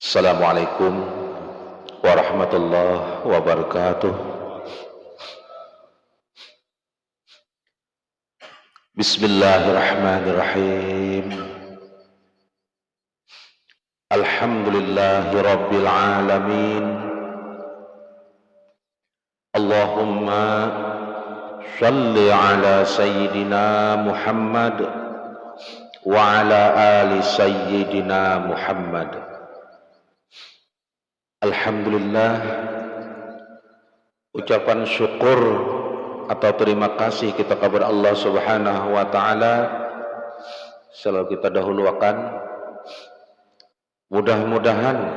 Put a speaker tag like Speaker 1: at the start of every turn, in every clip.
Speaker 1: Assalamualaikum warahmatullahi wabarakatuh. Bismillahirrahmanirrahim. Alhamdulillahi rabbil alamin. Allahumma shalli ala sayyidina Muhammad wa ala ali sayyidina Muhammad. Alhamdulillah, ucapan syukur atau terima kasih kita kepada Allah Subhanahu wa taala selalu kita dahulukan. Mudah-mudahan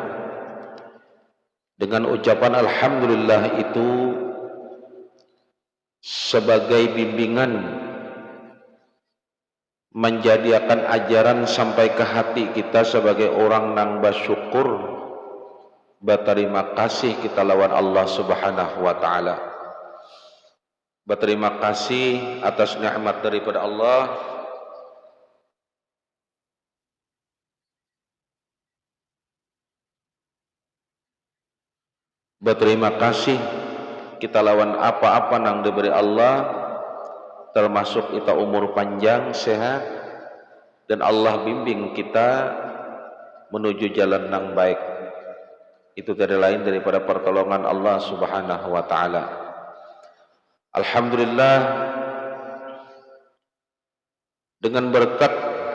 Speaker 1: dengan ucapan alhamdulillah itu sebagai bimbingan menjadikan ajaran sampai ke hati kita sebagai orang nang bersyukur, berterima kasih kita lawan Allah Subhanahu wa taala. Berterima kasih atas nikmat daripada Allah. Berterima kasih kita lawan apa-apa nang diberi Allah, termasuk kita umur panjang, sehat, dan Allah bimbing kita menuju jalan yang baik. Itu tidak lain daripada pertolongan Allah Subhanahu wa taala. Alhamdulillah, dengan berkat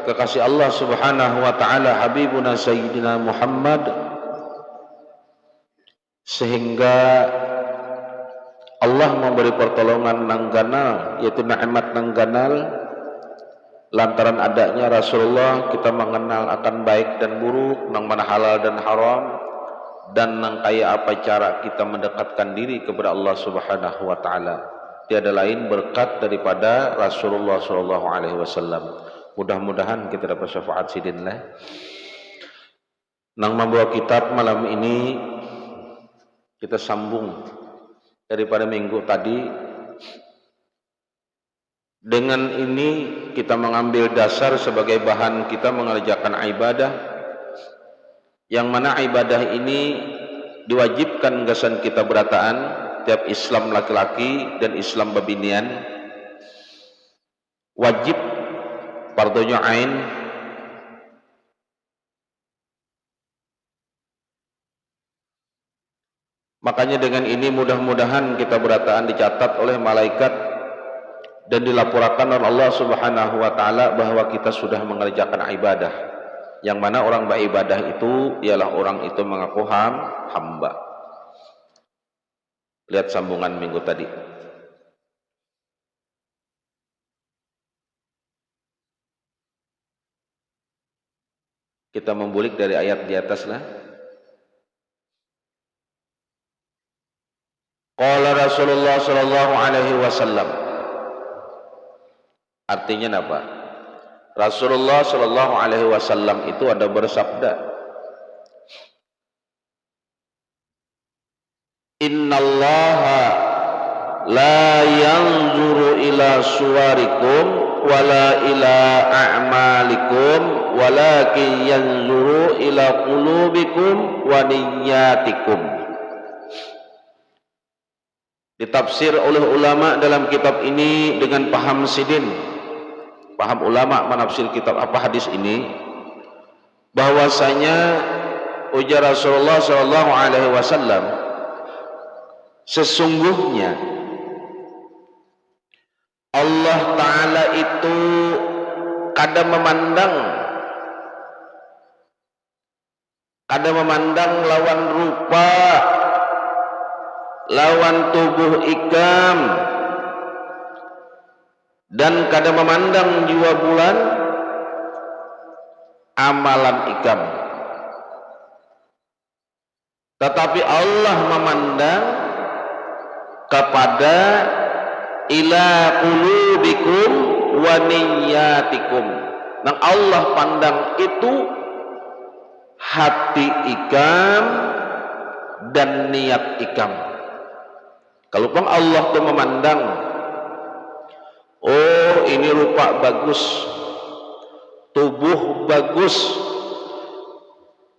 Speaker 1: kekasih Allah Subhanahu wa taala Habibuna Sayyidina Muhammad, sehingga Allah memberi pertolongan nang ganal, yaitu nikmat nang ganal. Lantaran adanya Rasulullah, kita mengenal akan baik dan buruk, nang mana halal dan haram, dan nang kaya apa cara kita mendekatkan diri kepada Allah Subhanahu wa taala. Tiada lain berkat daripada Rasulullah sallallahu alaihi wasallam. Mudah-mudahan kita dapat syafaat sidinlah. Nang membawa kitab malam ini kita sambung daripada minggu tadi. Dengan ini kita mengambil dasar sebagai bahan kita mengerjakan ibadah, yang mana ibadah ini diwajibkan gasan kita berataan tiap Islam laki-laki dan Islam babinian, wajib fardhunya ain. Makanya dengan ini mudah-mudahan kita berataan dicatat oleh malaikat dan dilaporkan oleh Allah Subhanahu wa taala bahwa kita sudah mengerjakan ibadah. Yang mana orang beribadah itu ialah orang itu mengaku hamba. Lihat sambungan minggu tadi. Kita membulik dari ayat di atas lah. Qala Rasulullah sallallahu alaihi wasallam. Artinya apa? Rasulullah sallallahu alaihi wasallam itu ada bersabda, Innallaha la yanzuru ila suwarikum wala ila a'malikum walakin yanzuru ila qulubikum wa niyyatikum. Ditafsir oleh ulama dalam kitab ini dengan paham sidin. Paham ulama menafsir kitab apa hadis ini, bahwasanya ujar Rasulullah sallallahu alaihi wasallam, sesungguhnya Allah taala itu kadang memandang lawan rupa, lawan tubuh ikam, dan kadang memandang jiwa bulan amalan ikam. Tetapi Allah memandang kepada ila qulubikum wa niyyatikum. Nah, Allah pandang itu hati ikam dan niat ikam. Kalau pun Allah tuh memandang, oh ini rupa bagus, tubuh bagus,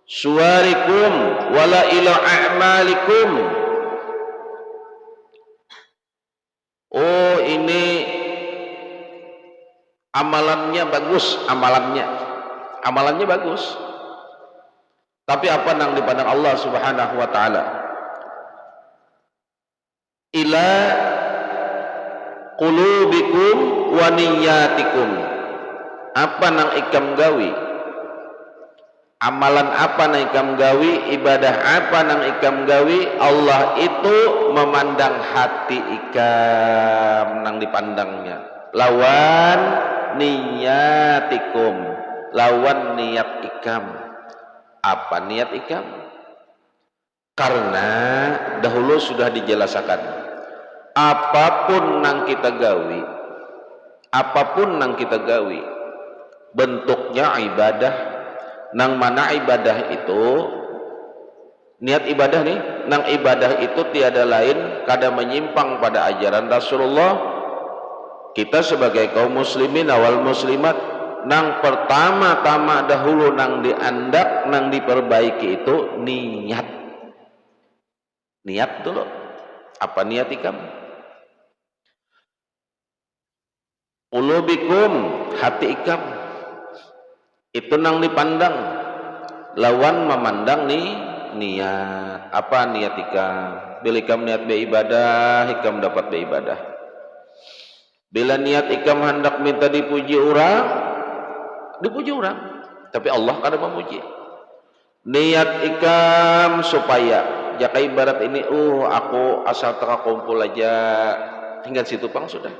Speaker 1: suwarikum wala ila a'malikum. Oh, ini amalannya bagus, amalannya bagus. Tapi apa nang dipandang Allah Subhanahu wa taala? Ila qulubikum wa niyyatikum. Apa nang ikam gawi? Amalan apa nang ikam gawi? Ibadah apa nang ikam gawi? Allah itu memandang hati ikam nang dipandangnya. Lawan niyatikum, lawan niat ikam. Apa niat ikam? Karena dahulu sudah dijelaskan, apapun nang kita gawi, bentuknya ibadah, nang mana ibadah itu, niat ibadah nih, nang ibadah itu tiada lain kada menyimpang pada ajaran Rasulullah. Kita sebagai kaum muslimin awal muslimat, nang pertama-tama dahulu nang diandak, nang diperbaiki itu niat. Niat dulu. Apa niat ikam? Qulubikum, hati ikam. Itu nang dipandang. Lawan memandang nih niat. Apa niat ikam? Bila ikam niat beribadah, ikam dapat beribadah. Bila niat ikam hendak minta dipuji orang, dipuji orang, tapi Allah kada memuji. Niat ikam supaya jaka ibarat ini, aku asal tengah kumpul aja, hingga situ pang sudah.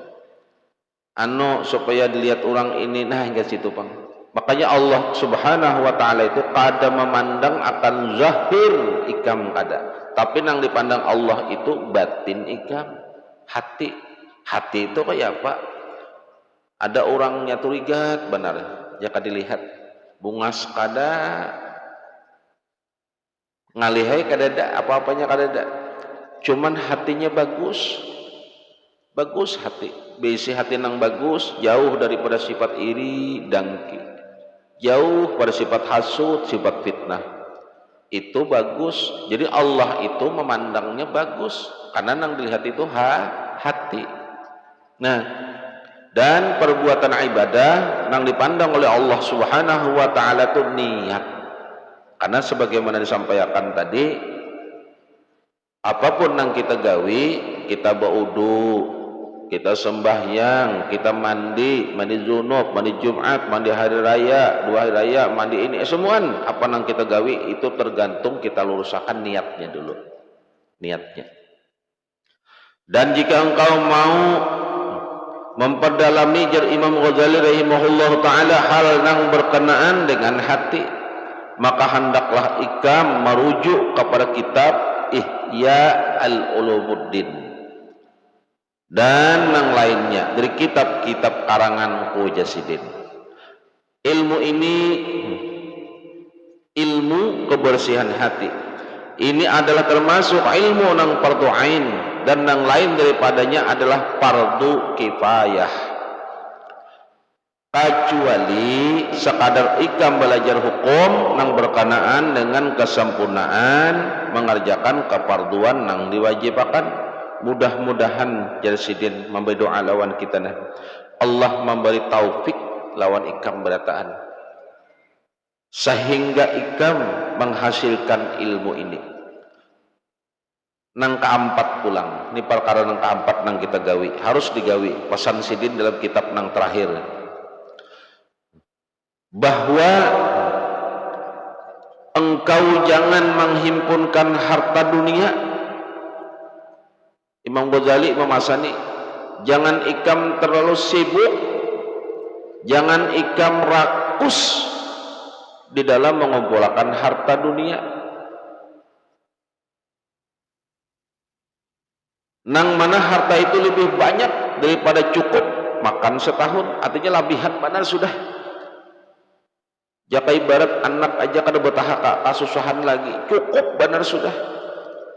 Speaker 1: Supaya dilihat orang ini, nah hingga situ pang. Makanya Allah Subhanahu wa taala itu kada memandang akan zahir ikam kada, tapi nang dipandang Allah itu batin ikam, hati. Hati itu kayak apa? Ada orangnya turigat benar, jika dilihat bungas kada, ngalihai kada ada, apa-apanya kada ada, cuman hatinya bagus, bagus hati, bisi hati nang bagus, jauh daripada sifat iri, dengki, jauh pada sifat hasud, sifat fitnah, itu bagus. Jadi Allah itu memandangnya bagus, karena nang dilihat itu hati. Nah, dan perbuatan ibadah nang dipandang oleh Allah Subhanahu wa taala itu niat. Karena sebagaimana disampaikan tadi, apapun nang kita gawi, kita berwudu, kita sembahyang, kita mandi junub, mandi Jumat, mandi hari raya, 2 hari raya, mandi ini semuaan, apa nang kita gawi itu tergantung kita luruskan niatnya dulu. Niatnya. Dan jika engkau mau memperdalami jar Imam Ghazali rahimahullah ta'ala hal nang berkenaan dengan hati, maka hendaklah ikam merujuk kepada kitab Ihya al-Ulumuddin dan yang lainnya dari kitab-kitab karangan Mujasidin. Ilmu ini ilmu kebersihan hati. Ini adalah termasuk ilmu nang fardu ain, dan yang lain daripadanya adalah fardu kifayah. Kecuali sekadar ikam belajar hukum nang berkenaan dengan kesempurnaan mengerjakan kefarduan nang diwajibkan. Mudah-mudahan Jalsidin memberi doa lawan kita nah, Allah memberi taufik lawan ikam berataan, sehingga ikam menghasilkan ilmu ini. Nang keempat pulang, ini perkara nang keempat nang kita gawi, harus digawi. Pesan Sidin dalam kitab nang terakhir, bahwa engkau jangan menghimpunkan harta dunia. Imam Ghazali memasani, jangan ikam terlalu sibuk, jangan ikam rakus di dalam mengumpulkan harta dunia. Nang mana harta itu lebih banyak daripada cukup makan setahun, artinya labihan benar sudah. Jaka ibarat anak aja kada betahaka kasusahan lagi, cukup benar sudah.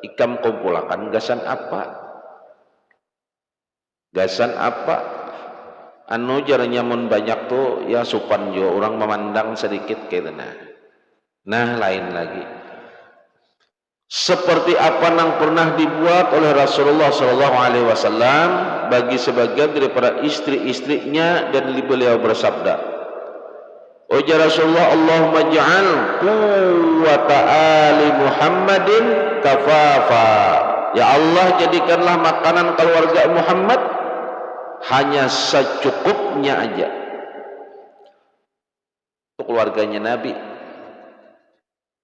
Speaker 1: Ikam kumpulkan gasan apa? Gasan apa? anu jaranya mun banyak tuh ya supan jo orang memandang sedikit gitu. Nah lain lagi seperti apa yang pernah dibuat oleh Rasulullah SAW bagi sebagian daripada istri-istrinya, dan beliau bersabda, ujar Rasulullah, Allahumma ja'al quwwata ali Muhammadin kafafa. Ya Allah, jadikanlah makanan keluarga Muhammad hanya secukupnya aja. Itu keluarganya Nabi.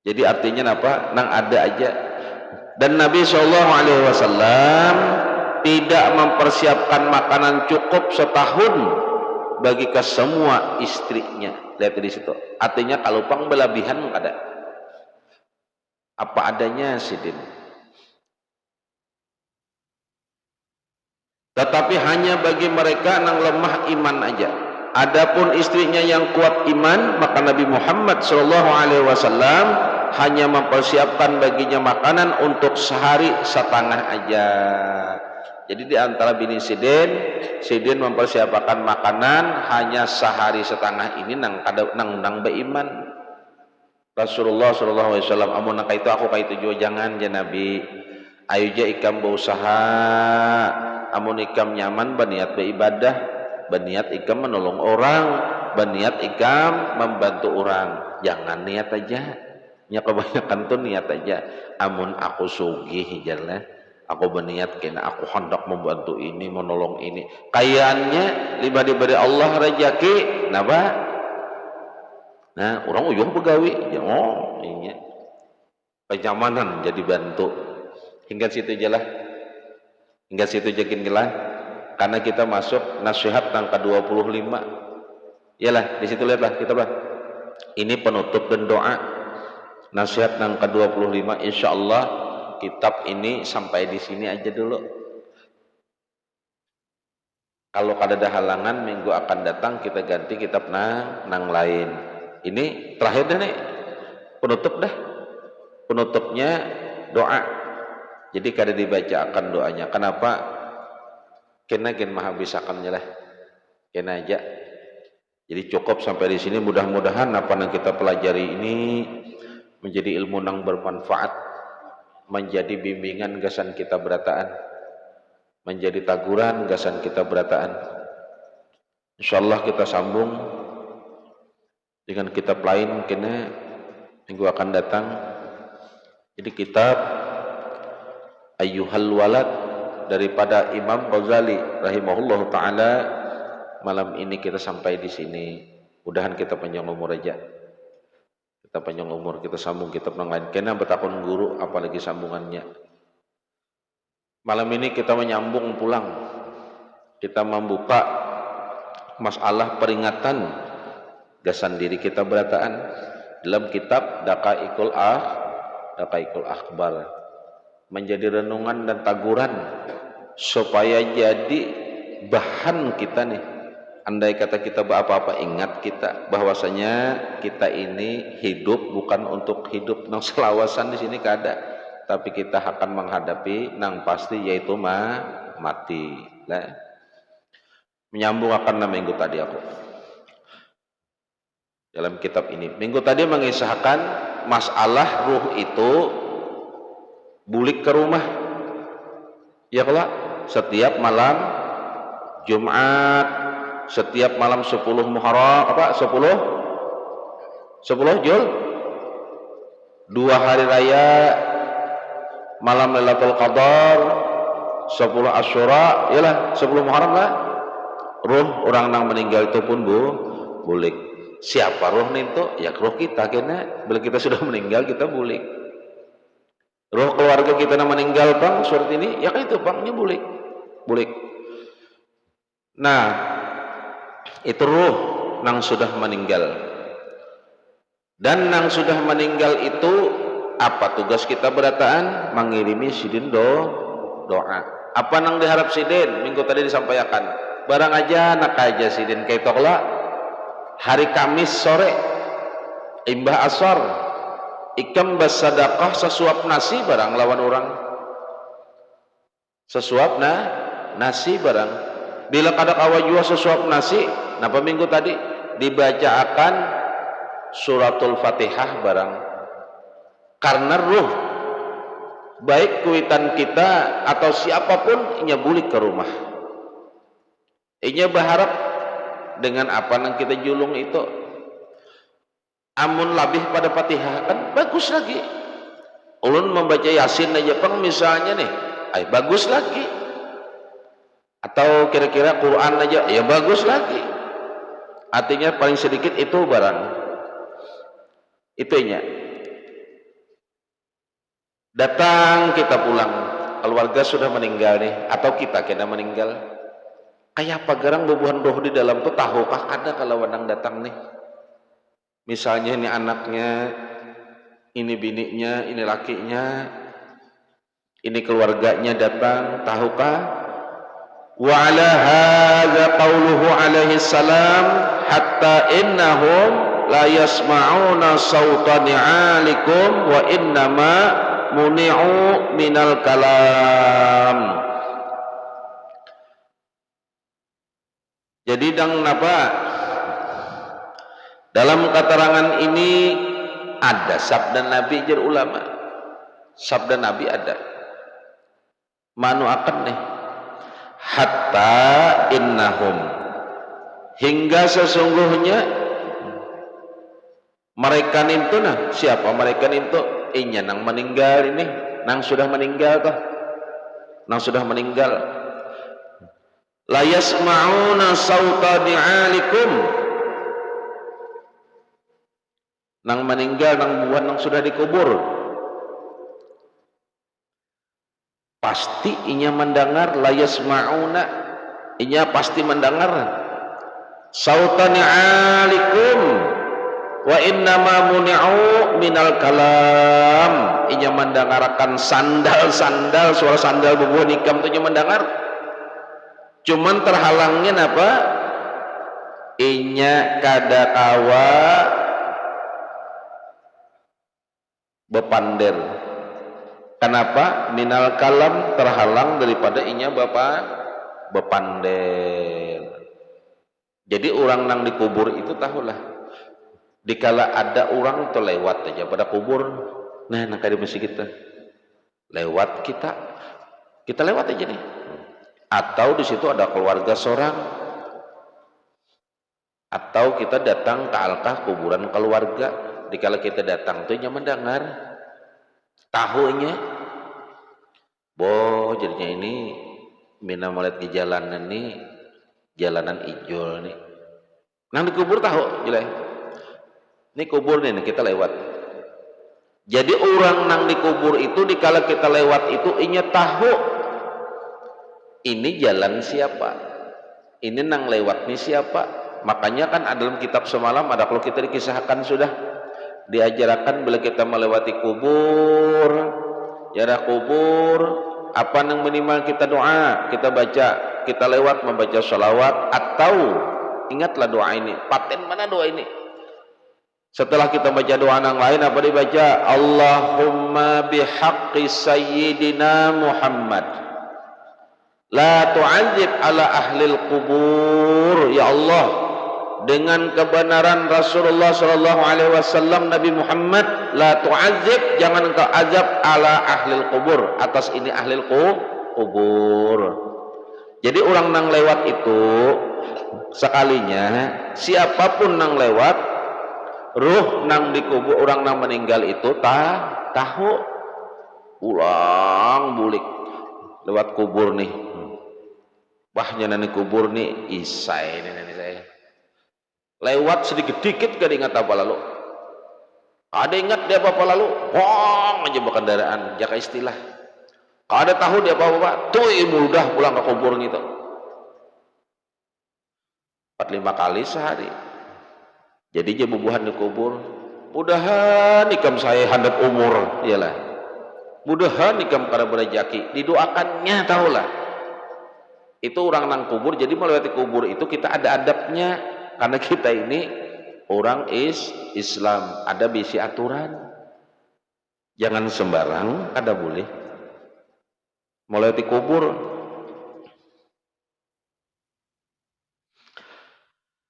Speaker 1: Jadi artinya apa? Nang ada aja. Dan Nabi SAW tidak mempersiapkan makanan cukup setahun bagi ke semua istrinya. Lihat di situ. Artinya kalau pang berlebihan ada. Apa adanya sidin. Tetapi hanya bagi mereka yang lemah iman aja. Adapun istrinya yang kuat iman, maka Nabi Muhammad SAW hanya mempersiapkan baginya makanan untuk sehari setengah aja. Jadi di antara bini Sidin mempersiapkan makanan hanya sehari setengah ini nang beriman. Rasulullah SAW amun nang itu aku kaitu juga jangan ya Nabi. Ayo ja ikam berusaha, amun ikam nyaman berniat beribadah, berniat ikam menolong orang, berniat ikam membantu orang. Jangan niat aja. Ya kebanyakan tuh niat aja. Amun aku sugih jalan, aku berniat kena aku hendak membantu ini, menolong ini. Kayaknya diberi Allah rezeki, napa? Nah, orang ujung pegawi, ya ini kenyamanan jadi bantu. Hingga situ jelah, hingga situ jakin gelah. Karena kita masuk nasihat yang ke-25. Iyalah, di situ lihatlah kita bah. Ini penutup dan doa. Nasihat yang ke-25, insyaallah kitab ini sampai di sini aja dulu. Kalau ada halangan minggu akan datang kita ganti kitab nang lain. Ini terakhir dah nih, penutup dah. Penutupnya doa. Jadi kada dibaca akan doanya. Kenapa? Kena maha bisakannya lah. Kena aja. Jadi cukup sampai di sini. Mudah-mudahan apa yang kita pelajari ini menjadi ilmu yang bermanfaat, menjadi bimbingan gasan kita berataan, menjadi taguran gasan kita berataan. Insyaallah kita sambung dengan kitab lain mungkin minggu akan datang. Jadi kitab Ayyuhal Walad daripada Imam Ghazali rahimahullah taala. Malam ini kita sampai di sini. Mudahan kita panjang umur aja. Kita panjang umur, kita sambung kitab yang lain. Kena bertakun guru, apalagi sambungannya. Malam ini kita menyambung pulang. Kita membuka masalah peringatan gasan diri kita berataan dalam kitab Daqaiqul Akhbar. Menjadi renungan dan taguran supaya jadi bahan kita nih. Andai kata kita apa-apa, ingat kita bahwasanya kita ini hidup bukan untuk hidup nang selawasan di sini kada, tapi kita akan menghadapi nang pasti yaitu mati. Lah. Menyambung akan minggu tadi aku dalam kitab ini. Minggu tadi mengisahkan masalah ruh itu bulik ke rumah. Ya kalau setiap malam Jumat, setiap malam 10 Muharram, 10 Jul, 2 hari raya, malam Lailatul Qadar, 10 Asyura, iyalah 10 Muharram lah. Ruh orang yang meninggal itu pun bulik. Siapa ruh itu? Ya ruh kita kena. Bila kita sudah meninggal kita bulik. Ruh keluarga kita yang meninggal bang seperti ini, ya kan itu bangnya bulik. Nah, itu ruh nang sudah meninggal. Dan nang sudah meninggal itu apa tugas kita berataan? Mengirimi sidin doa. Apa nang diharap sidin? Minggu tadi disampaikan. Barang aja nak aja sidin kayak toklah. Hari Kamis sore imbah asar ikam bersedekah sesuap nasi barang lawan orang. Sesuap nasi barang. bila kada kawajua sesuap nasi napa minggu tadi dibacakan suratul Fatihah barang, karena ruh baik kuitan kita atau siapapun inya bulik ke rumah, inya berharap dengan apa yang kita julung itu. Amun labih pada Fatihah kan bagus lagi. Ulun membaca Yasin aja pang misalnya nih, bagus lagi. Atau kira-kira Quran aja, ya bagus lagi. Artinya paling sedikit itu barang. Itunya. Datang kita pulang, keluarga sudah meninggal nih, atau kita kena meninggal. Kayak apa garang bubuhan roh di dalam tuh, tahukah ada kalau wadang datang nih? Misalnya ini anaknya, ini bininya, ini lakinya, ini keluarganya datang, tahukah? Wa ala hadza qauluhu alaihi salam hatta innahum la yasma'una sauta ni'alikum wa innama muni'u minal kalam. Jadi dang napa dalam keterangan ini ada sabda Nabi jar ulama, sabda Nabi ada manu akan nih hatta innahum, hingga sesungguhnya mereka itu nah, siapa mereka itu? Inya nang meninggal ini, nang sudah meninggal toh, nang sudah meninggal. La yasma'una sauta di'alikum, nang meninggal, nang buan, nang sudah dikubur, pasti inya mendengar. La yasma'una, inya pasti mendengar sauta ni'alikum wa innama muni'u minal kalam, inya mendengarkan sandal-sandal, suara sandal bubuhan ikam itu inya mendengar, cuman terhalangnya apa? Inya kada kawa bepander. Kenapa? Minal kalam, terhalang daripada inya bepander. Jadi orang nang dikubur itu tahulah, dikala ada orang itu lewat aja pada kubur, nah nang kali masih kita lewat, kita lewat aja nih, atau di situ ada keluarga seorang, atau kita datang ke alkah kuburan keluarga, dikala kita datang tuh nya mendengar, tahunya boh jadinya ini mina melihat di jalanan nih, jalanan ijol nih, nang dikubur tahu jelek, ini kubur nih kita lewat. Jadi orang nang dikubur itu dikala kita lewat itu inya tahu ini jalan siapa, ini nang lewat nih siapa. Makanya kan dalam kitab semalam ada, kalau kita dikisahkan sudah diajarkan bila kita melewati kubur, jarak kubur, apa yang minimal kita doa, kita baca, kita lewat membaca sholawat, atau ingatlah doa ini, paten mana doa ini. Setelah kita baca doa yang lain apa dibaca? Allahumma bihaqqi sayyidina Muhammad la tu'adzib ala ahlil kubur. Ya Allah, dengan kebenaran Rasulullah sallallahu alaihi wasallam Nabi Muhammad, la tu'adzib, jangan engkau azab ala ahlil kubur, atas ini ahlil kubur. Jadi orang nang lewat itu sekalinya, siapapun nang lewat, ruh nang dikubur, orang nang meninggal itu tahu ulang bulik lewat kubur nih, wahnya nani kubur nih isai nih saya lewat sedikit-dikit gak ingat apa lalu, ada ingat dia apa lalu, wong aja berkendaraan jaka istilah, ada tahu dia apa tuh mudah pulang ke kubur gitu 4-5 kali sehari. Jadi dia bubuhan di kubur, mudahan ikam saya handap umur, iyalah, mudahan ikam kada berajaki, didoakannya tahulah. Itu orang nang kubur. Jadi melewati kubur itu kita ada adabnya, karena kita ini orang Islam, ada bisi aturan, jangan sembarang kada boleh melewati kubur.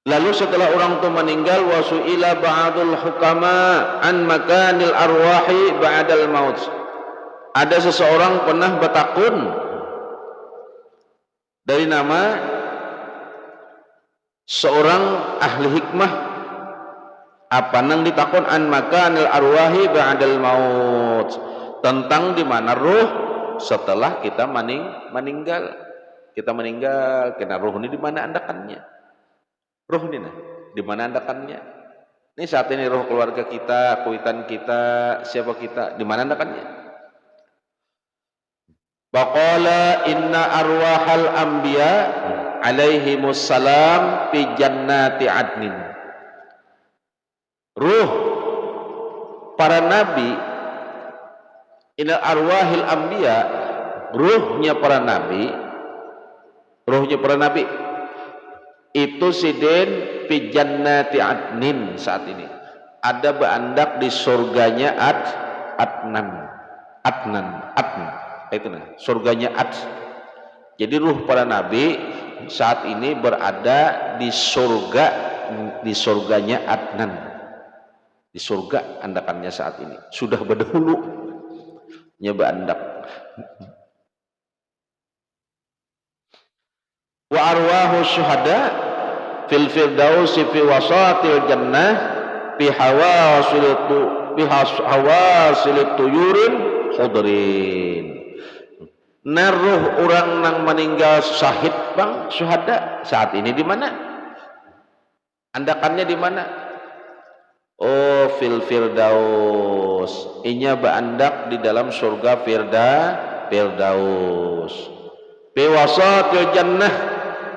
Speaker 1: Lalu setelah orang itu meninggal, wasu'ila ba'dul hukama an makanil arwahi ba'dal maut. Ada seseorang pernah bertakun dari nama seorang ahli hikmah, apa nang ditakun an makanil arwahi ba'dal maut, tentang di mana ruh setelah kita meninggal. Kita meninggal, kena ruh ini di mana andakannya? Ruh ini nah, di mana andakannya? Ini saat ini ruh keluarga kita, kuitan kita, siapa kita, di mana andakannya? Baqala inna arwahal anbiya alaihimus salam fi jannati adnin. Ruh para nabi, inna arwahil anbiya, ruhnya para nabi itu sidin fi jannati adnin, saat ini ada berandak di surganya adnan itu nah, surganya Jadi ruh para nabi saat ini berada di surganya adnan, di surga andakannya saat ini, sudah berdahulu nyoba andak. Wa arwahu syuhada fil firdausi fi wasatil jannah fi hawasil tuyurin khudrin. Naruh orang nang meninggal syahid bang, syuhada saat ini di mana? Andakannya di mana? Oh, fil firdaus. Inya berandak di dalam surga firdaus. Fi wasatil jannah,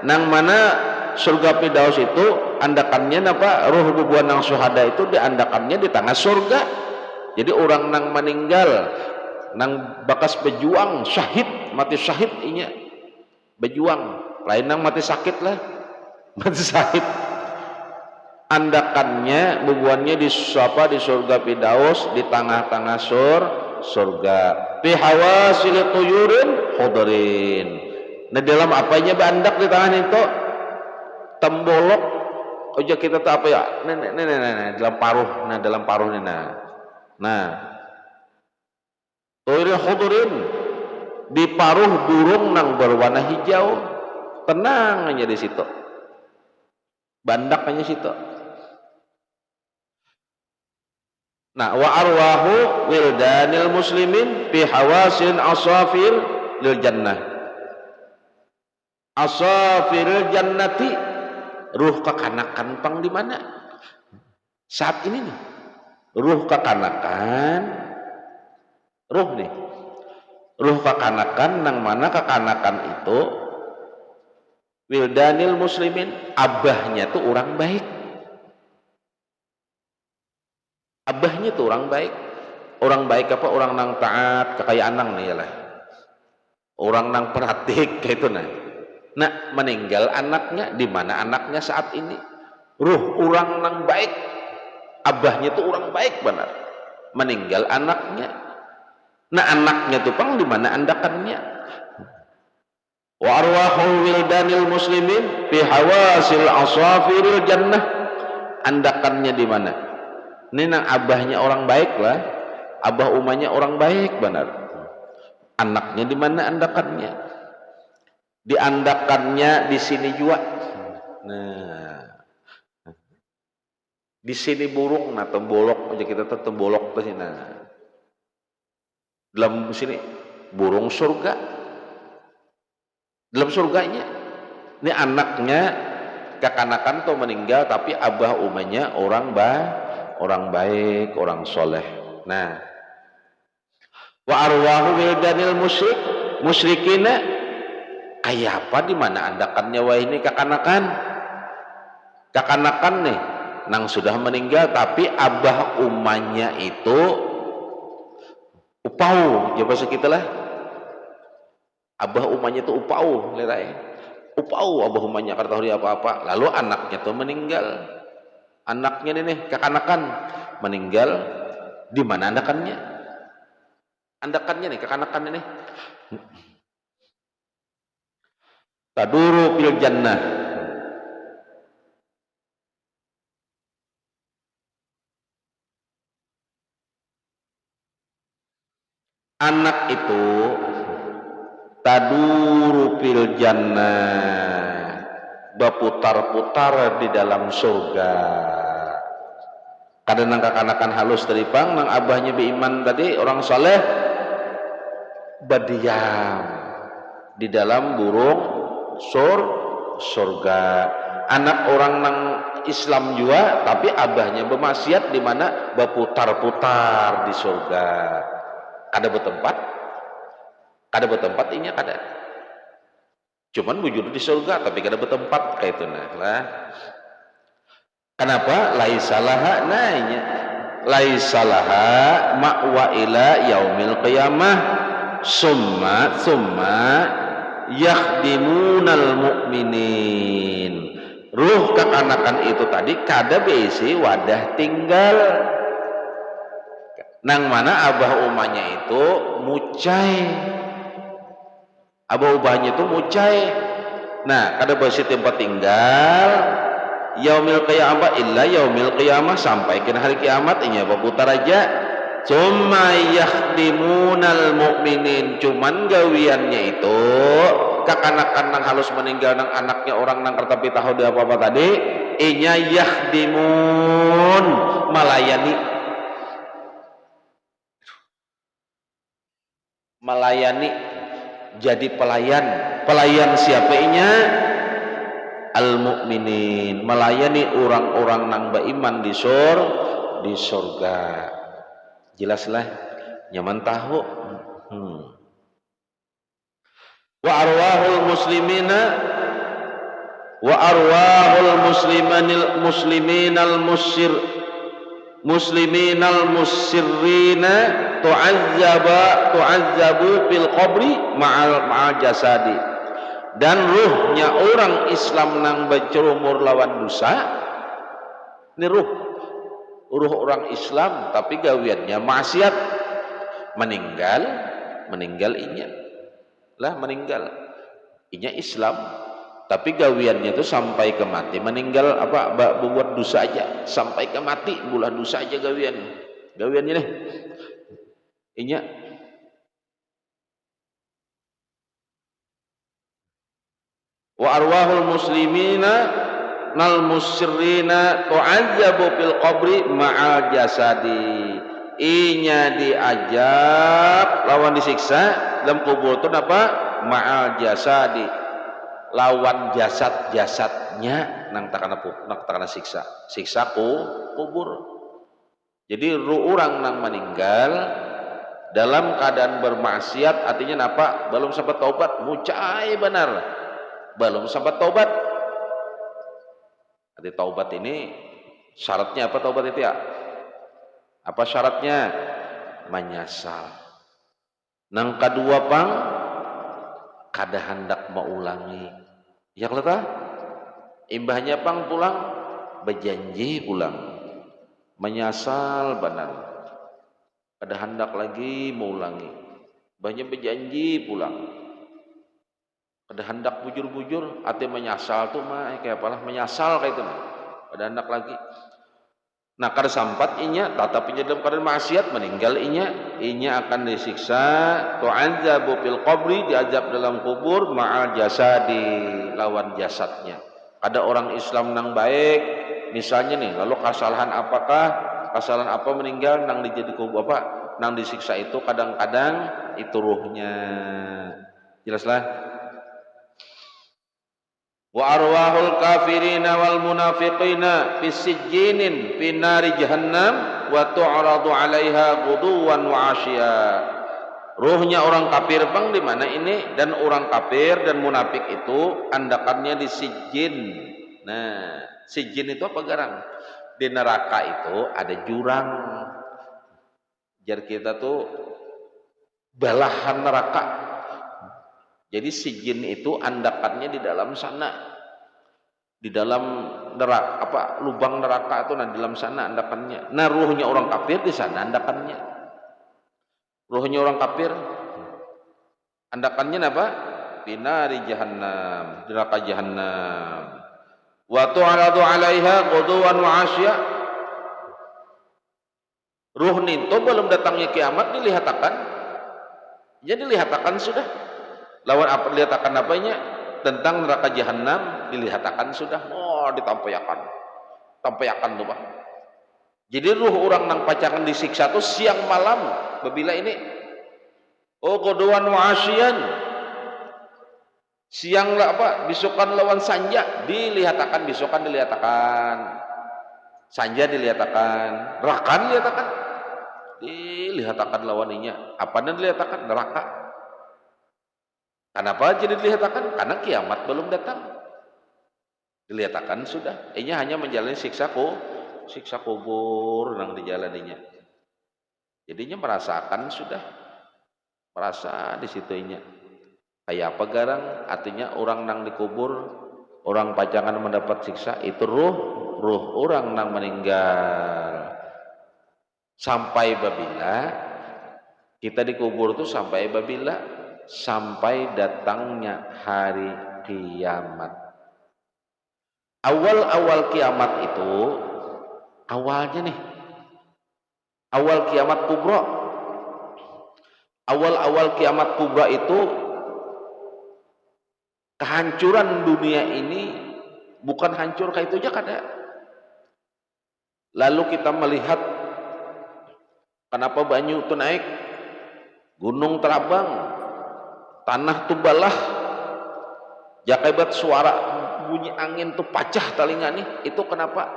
Speaker 1: nang mana surga firdaus itu andakannya apa? Ruh bubuan nang syuhada itu diandakannya di tengah surga. Jadi orang nang meninggal nang bakas berjuang syahid, mati syahid inya berjuang, lain nang mati sakit lah, mati syahid. Andakannya bubuannya di surga firdaus, di tengah-tengah surga. Fi hawasil tuyurin khudrin. Nah dalam apanya berandak di tangan itu? Tembolok. Ojo kita tuh apa ya? Nah, dalam paruh. Nah dalam paruh ini nah. Tuyurin khudrin, di paruh burung nang berwarna hijau. Tenang aja di situ. Bandak aja situ. Nah, wa arwahu wildanil muslimin fi hawasin asafir lil jannah. Asafiril jannati, ruh kekanakan pang di mana? Saat ini nih. Ruh kekanakan, ruh kekanakan nang mana kekanakan itu wildanil muslimin, abahnya tuh orang baik. Abahnya tuh orang baik. Orang baik apa? Orang nang taat, kakaya anang nih lah. Orang nang perhatik kayak itu nah. Nah, meninggal anaknya, di mana anaknya saat ini? Ruh orang nang baik. Abahnya tuh orang baik benar. Meninggal anaknya. Nah, anaknya tuh pang di mana andakannya? Wa arwahul wildanil muslimin fi hawasil asafiril jannah. Andakannya di mana? Ini nang abahnya orang baik lah, abah umanya orang baik benar. Anaknya di mana andakannya? Diandakannya di sini juga. Nah, di sini burung, nah tembolok aja kita tuh tembolok ke sini. Nah, dalam sini burung surga, dalam surganya. Ini anaknya kekanakan tuh meninggal, tapi abah umanya orang baik, orang soleh. Nah, wa arwahu wildanil musyrikina, kayak apa di mana andakannya wah ini kekanakan nih nang sudah meninggal, tapi abah umanya itu upau, ya bahasa kita lah. Abah umanya itu upau, lirai. Upau abah umanya kata dia apa-apa, lalu anaknya tuh meninggal. Anaknya nih kekanakan meninggal, di mana andakannya? Andakannya nih kekanakannya nih. Taduru fil jannah. Anak itu taduru fil jannah, berputar-putar di dalam surga. Kadang nang kakanakan halus teripang nang abahnya beriman tadi orang saleh berdiam di dalam burung surga. Anak orang nang Islam juga tapi abahnya bermaksiat di mana berputar-putar di surga. Kada bertempat inya kada. Cuman wujud di surga tapi kada bertempat kayak itu lah. Kenapa? Laisalaha nanya. Laisalaha ma'wa ila yaumil qiyamah summa yakhdimunal mu'minin. Ruh kekanakan itu tadi kada beisi wadah tinggal. Nang mana abah umahnya itu mucai. Abah umahnya itu mucai. Nah, kada beisi tempat tinggal. Yaumil qiyamah illa yaumil qiyamah sampai ke hari kiamat ini berputar aja. Summa yakhdimunal mu'minin, cuman gawiannya itu kakanakan nang halus meninggal nang anaknya orang nang kertapi tahu dia apa tadi inya yakhdimun melayani jadi pelayan siapa inya al mukminin, melayani orang-orang nang beriman di surga. Jelaslah nyaman tahu. Wa arwahul musliminal musirrina tu'azzabu fil qabri ma'al jasadi. Dan ruhnya orang Islam nang bercerumur lawan dosa, ini ruh orang Islam tapi gawiannya maksiat, meninggal inya Islam tapi gawiannya itu sampai ke mati, meninggal apa buat dosa aja sampai ke mati, bulan dosa aja gawiannya nih inya. Wa arwahul muslimina nal musirrina tu'azzabu fil qabri ma'al jasadi, inya diajab lawan disiksa dalam kubur itu apa? Ma'al jasadi, lawan jasadnya nang takana siksa kubur. Jadi orang nang meninggal dalam keadaan bermaksiat artinya apa? Belum sempat taubat, mucai benar belum sempat taubat. Jadi taubat ini syaratnya apa? Taubat itu ya apa syaratnya? Menyesal. Nang kedua pang kada hendak mengulangi. Yang letah imbahnya pang pulang berjanji pulang, menyesal benar, kada hendak lagi mengulangi, banyak berjanji pulang, kada hendak bujur-bujur, arti menyesal tuh mah kayak apalah menyesal kayak itu mah, kada hendak lagi. Nah kada sampat inya tatapinya dalam keadaan maksiat meninggal inya akan disiksa tu'adzabu fil qabri, diazab dalam kubur ma'al jasadi, lawan jasadnya. Ada orang Islam nang baik misalnya nih, lalu kesalahan apa meninggal nang dijadi kubur apa nang disiksa itu kadang-kadang itu ruhnya. Jelaslah. Wa arwahul kafirina wal munafiqina fi sijjinin fi nari jahannam wa tu'radu 'alaiha ghuduwan wa 'ashya. Ruhnya orang kafir bang di mana ini, dan orang kafir dan munafik itu andakannya di sijjin. Nah, sijjin itu apa garang? Di neraka itu ada jurang. Jar kita tuh balahan neraka. Jadi sijin itu andakannya di dalam sana, di dalam neraka lubang neraka itu, nah di dalam sana andakannya. Nah ruhnya orang kafir di sana andakannya. Ruhnya orang kafir andakannya apa? Binari jahannam, neraka jahannam. Wa tu'radu 'alaiha ghuduwan wa 'ashya. Ruh ninto belum datangnya kiamat dilihatakan Jadi lihatakan sudah. Lawan apa lihatakan apanya? Tentang neraka jahanam dilihatakan sudah. Oh, ditampayakan. Tampayakan tuh, Pak. Jadi ruh orang nang pacangan disiksa tuh siang malam. Babila ini godoan wa asyian. Siang lah apa? Bisukan lawan sanja dilihatakan, bisukan dilihatakan. Sanja dilihatakan, rakan dilihatakan. Dilihatakan lawaninya. Apa dan dilihatakan? Neraka. Kenapa jadi dilihatakan? Karena kiamat belum datang. Dilihatakan sudah. Ini hanya menjalani siksa kubur nang dijalaninya. Jadinya merasakan sudah. Merasa di situnya. Kayak apa garang? Artinya orang nang dikubur, orang pacangan mendapat siksa, itu ruh orang nang meninggal. Sampai babila kita dikubur tuh sampai babila sampai datangnya hari kiamat. Awal kiamat itu awalnya nih. Awal kiamat kubra. Awal kiamat kubra itu kehancuran dunia ini bukan hancur kayak itu aja kada. Lalu kita melihat kenapa banyu itu naik, gunung terabang, tanah tuh balah, jakebat suara bunyi angin tuh pacah telinga nih, itu kenapa?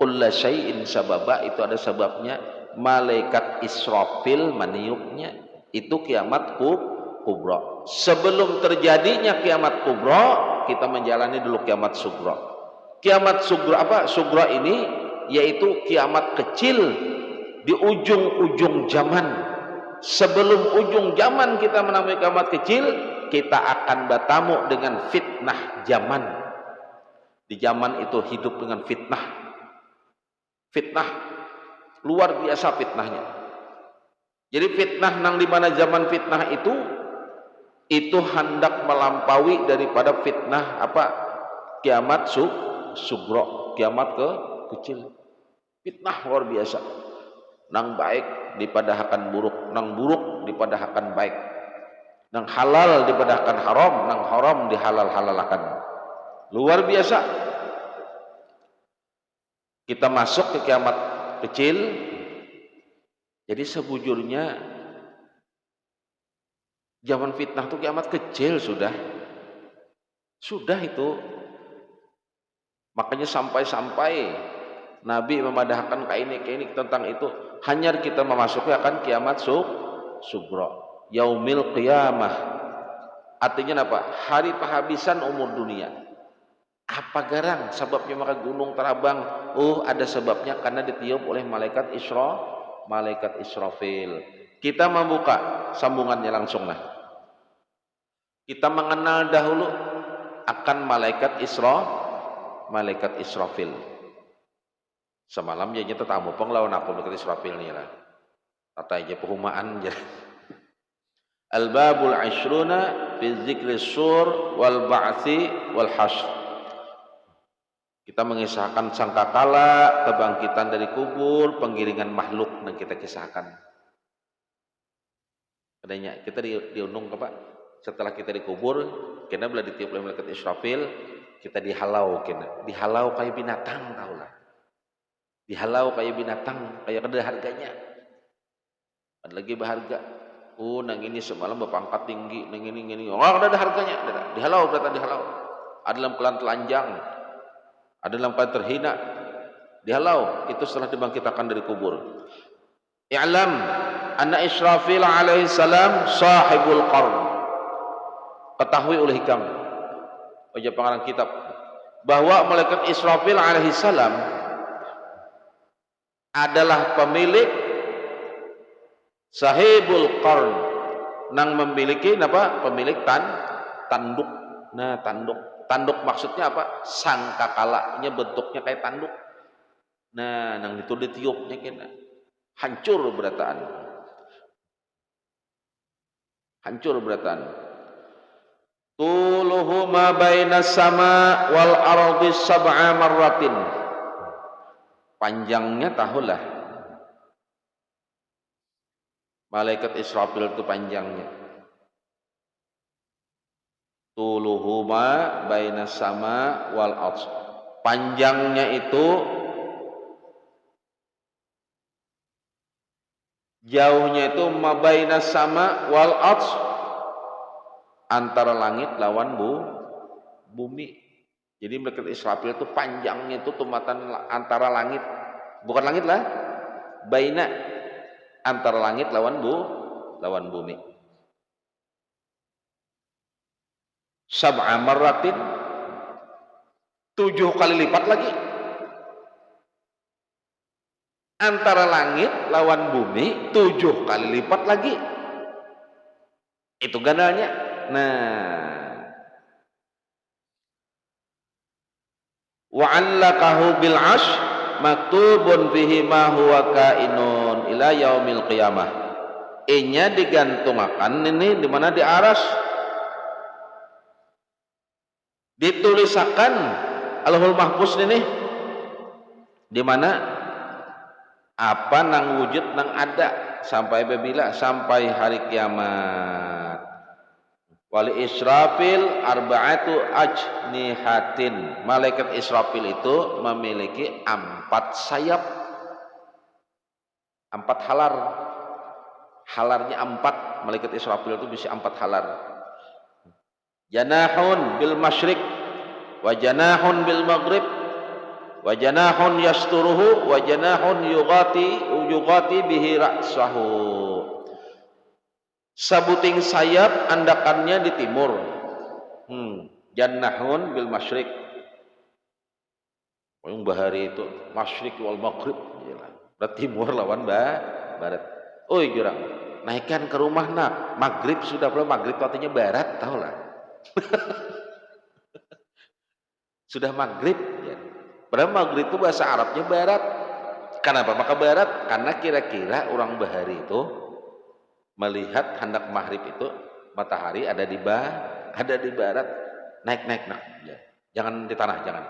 Speaker 1: Kulla syai'in sababa, itu ada sebabnya. Malaikat Israfil meniupnya, itu kiamat kubra. Sebelum terjadinya kiamat kubra, kita menjalani dulu kiamat sugra. Kiamat sugra apa? Sugra ini yaitu kiamat kecil di ujung-ujung zaman. Sebelum ujung zaman kita menemui kiamat kecil, kita akan bertamu dengan fitnah zaman. Di zaman itu hidup dengan fitnah. Fitnah luar biasa fitnahnya. Jadi fitnah nang di mana zaman fitnah itu hendak melampaui daripada fitnah apa? Kiamat sugro, kiamat kecil. Fitnah luar biasa. Nang baik dipadahakan buruk, nang buruk dipadahakan baik. Nang halal dipadahakan haram, nang haram dihalal-halalakan. Luar biasa. Kita masuk ke kiamat kecil. Jadi sebujurnya zaman fitnah itu kiamat kecil sudah itu. Makanya sampai Nabi memadahkan kayak ini tentang itu. Hanya kita memasuki akan kiamat sugro, yaumil qiyamah. Artinya apa? Hari penghabisan umur dunia. Apa garang sebabnya maka gunung terabang? Ada sebabnya karena ditiup oleh malaikat Israfil. Kita membuka sambungannya langsung lah. Kita mengenal dahulu akan malaikat Israfil. Semalam dia nyata tamu penglawan aku malaikat Israfil nih lah. Tata aja perumahan je. Al-babul ashruna fi dzikri sur wal ba'tsi wal hasy. Kita mengisahkan sangkakala, kebangkitan dari kubur, penggiringan makhluk yang kita kisahkan. Adanya kita diundung Pak. Setelah kita dikubur, kena bila ditiup oleh malaikat Israfil, kita dihalau kena. Dihalau kayak binatang tahulah. Dihalau kayak binatang, kayak ada harganya. Ada lagi berharga. Nang ini semalam berpangkat tinggi, nang ini. Ada harganya. Dihalau berarti dihalau. Ada dalam kelan telanjang. Ada dalam keadaan terhina, dihalau, itu setelah dibangkitkan dari kubur. I'lam anna Israfil alaihi salam sahibul qarn. Ketahui oleh hikam wajah pengarang kitab bahwa malaikat Israfil alaihi salam adalah pemilik sahibul qarn, nang memiliki apa? Pemilik tanduk. Nah, tanduk maksudnya apa? Sangkakalanya bentuknya kayak tanduk. Nah, nang itu ditiupnya kena. Hancur berataan. Tuluhu ma bainas sama wal ardi sab'a marratin. Panjangnya tahulah. Malaikat Israfil itu panjangnya tuluhuma bainas sama wal ardh. Panjangnya itu, jauhnya itu mabainas sama wal ardh, antara langit lawan bumi. Jadi malaikat Israfil itu panjangnya itu tumatan antara langit, bukan langit lah, baina, antara langit lawan bumi. Sab'a marratin, 7 kali lipat lagi. Antara langit lawan bumi 7 kali lipat lagi. Itu ganalnya. Nah, wa 'allaqahu bil 'ash maktubun fihi ma huwa kainun ila yaumil qiyamah. Nya digantungkan ini di mana, di aras. Ditulisakan Alhul Mahfuz ini di mana apa nang wujud nang ada sampai bila, sampai hari kiamat. Wali Israfil arba'atu ajnihatin. Malaikat Israfil itu memiliki 4 sayap, 4 halar. Halarnya 4. Malaikat Israfil itu bisa 4 halar. Janahun bil masyriq wa janahun bil maghrib wa janahun yasturuhu wa janahun yughati bihi ra'sahu. Sabuting sayap andakannya di timur. Janahun bil masyriq. Yang bahari itu masyriq wal maghrib. Berarti timur lawan barat. Oi jurang, naikkan ke rumah nak. Maghrib sudah, belum maghrib artinya barat, tahu lah. Sudah maghrib ya. Padahal maghrib itu bahasa Arabnya barat. Kenapa maka barat? Karena kira-kira orang bahari itu melihat hendak maghrib itu matahari ada di barat. Naik nak ya. Jangan di tanah, jangan.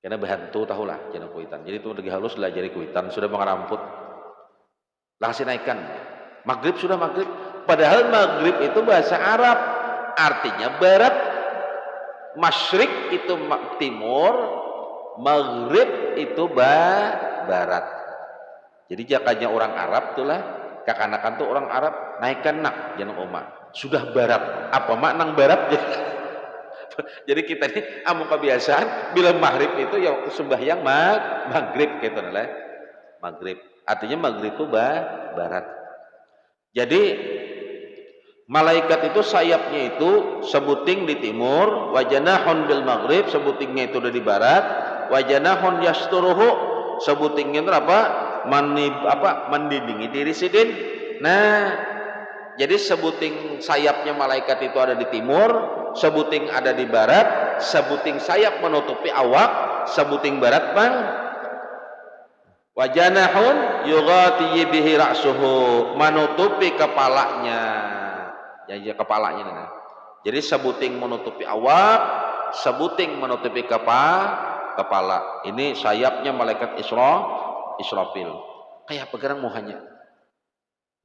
Speaker 1: Karena bahantu tahulah jangan kuitan. Jadi itu lagi halus belajar kuitan, sudah mengeramput. Langsung naikkan. Maghrib sudah maghrib. Padahal maghrib itu bahasa Arab, artinya barat. Masyrik itu timur, maghrib itu barat. Jadi jakanya orang Arab itulah, kakanakan tuh orang Arab, naikkan nak jangan oma. Sudah barat. Apa makna barat? Jadi kita ini amu kebiasaan bila maghrib itu ya sembahyang maghrib gitu lah. Maghrib. Artinya maghrib itu barat. Jadi malaikat itu sayapnya itu sebuting di timur, wajanahun bil maghrib, sebutingnya itu udah di barat, wajanahun yasturuhu, sebutingnya itu apa? Mendindingi diri sidin. Nah, jadi sebuting sayapnya malaikat itu ada di timur, sebuting ada di barat, sebuting sayap menutupi awak, sebuting barat bang. Wajanahun yughati bihi ra'suhu, menutupi kepalanya. Ya kepalanya nah. Jadi sebuting menutupi awak, sebuting menutupi kepala. Ini sayapnya malaikat Israfil. Kayak pegarang muhanya.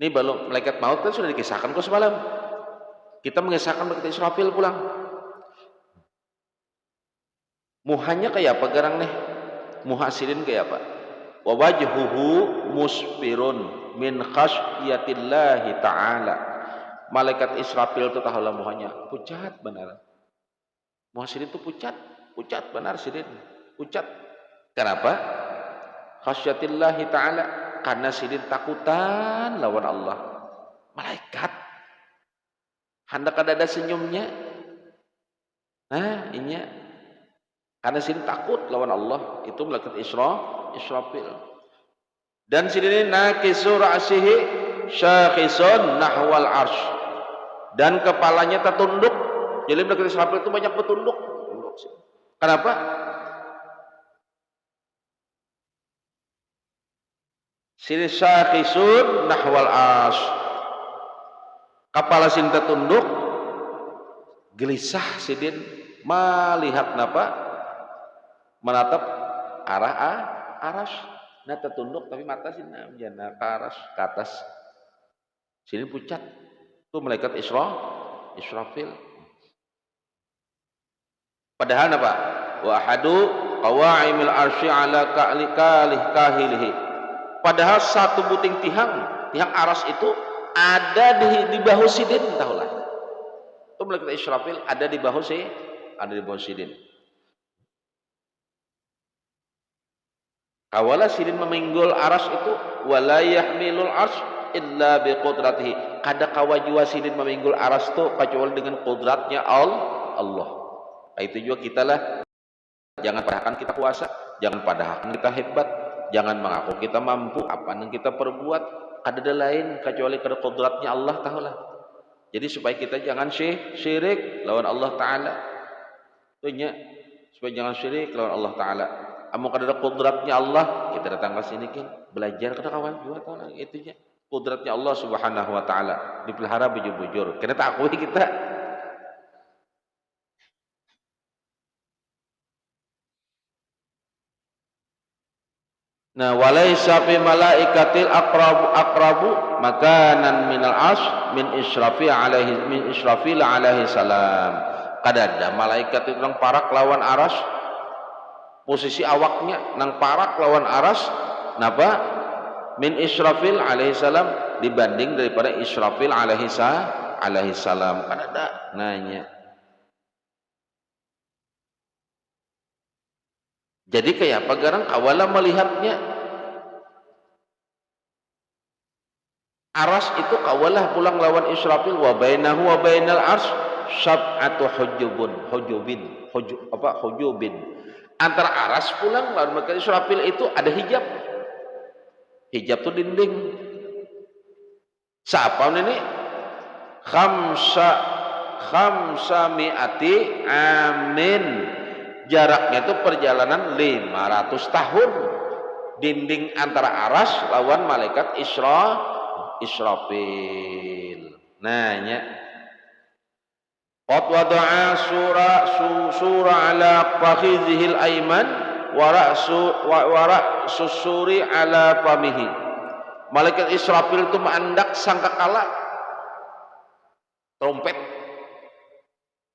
Speaker 1: Ini baru malaikat maut kan sudah dikisahkan kok semalam. Kita mengisahkan malaikat Israfil pulang. Muhanya kayak pegarang nih. Muhasirin kayak apa? Wa wajhuhu musfirun min khasyatillahi ta'ala. Malaikat Israfil itu tahulah muhanya pucat benar. Muhasirin itu pucat benar sidin. Pucat. Kenapa? Khasyatillahi ta'ala, karena sidin takutan lawan Allah. Malaikat hendak ada senyumnya. Nah, ini karena sidin takut lawan Allah, itu malaikat Israfil. Dan sidin ini nakisu ra'sihi syakhisun nahwal arsh, dan kepalanya tertunduk. Jadi malaikat Israfil itu banyak bertunduk. Kenapa? Sidin syakhisun nahwal arsh, kepala sidin tertunduk, gelisah sidin melihat napa? Menatap arah aras. Nah tertunduk tapi mata sih jana ke aras, ke atas. Sini pucat. Itu malaikat Israfil. Padahal apa? Wa ahadu qawaimil arsy ala kahilihi. Padahal satu buting tiang aras itu ada di bahu sidin, tahulah. Itu malaikat Israfil ada di bahu sidin. Kawala sidin meminggul aras itu wala yahmilul arsy illa biqudratihi. Kada kawajua sidin meminggul aras itu kecuali dengan kudratnya Allah. Itu juga kita lah. Jangan padahkan kita kuasa, jangan padahkan kita hebat, jangan mengaku kita mampu apa yang kita perbuat. Ada lain kecuali kada kudratnya Allah taala. Jadi supaya kita jangan syirik lawan Allah taala. Tuhnya supaya jangan syirik lawan Allah taala. Amun kada kudratnya Allah, kita datang ke sini kan belajar kada kawan juga taala itunya. Kudratnya Allah Subhanahu wa taala dipelihara bujur-bujur. Kena tak akui kita. Nah, walaysa fi malaikatil aqrabu makanan minal ash min Israfil alaihi salam. Kadada malaikat itu nang parak lawan aras, posisi awaknya nang parak lawan aras, napa? Min Israfil alaihi salam dibanding daripada Israfil alaihi salam. Kadada nanya. Jadi kayak apa garang kawala melihatnya aras itu kawalah pulang lawan Israfil wa bainahu wa bainal arsy sab'atu hujubin antara aras pulang lawan malaikat Israfil itu ada hijab tuh dinding siapa ini khamsa mi'ati amin. Jaraknya itu perjalanan 500 tahun dinding antara aras lawan malaikat Israfil. Nanya qad wada'a surah ala fakhizihil aiman wa ra'su suri ala famihi. Malaikat Israfil itu menandak sangkakala trompet.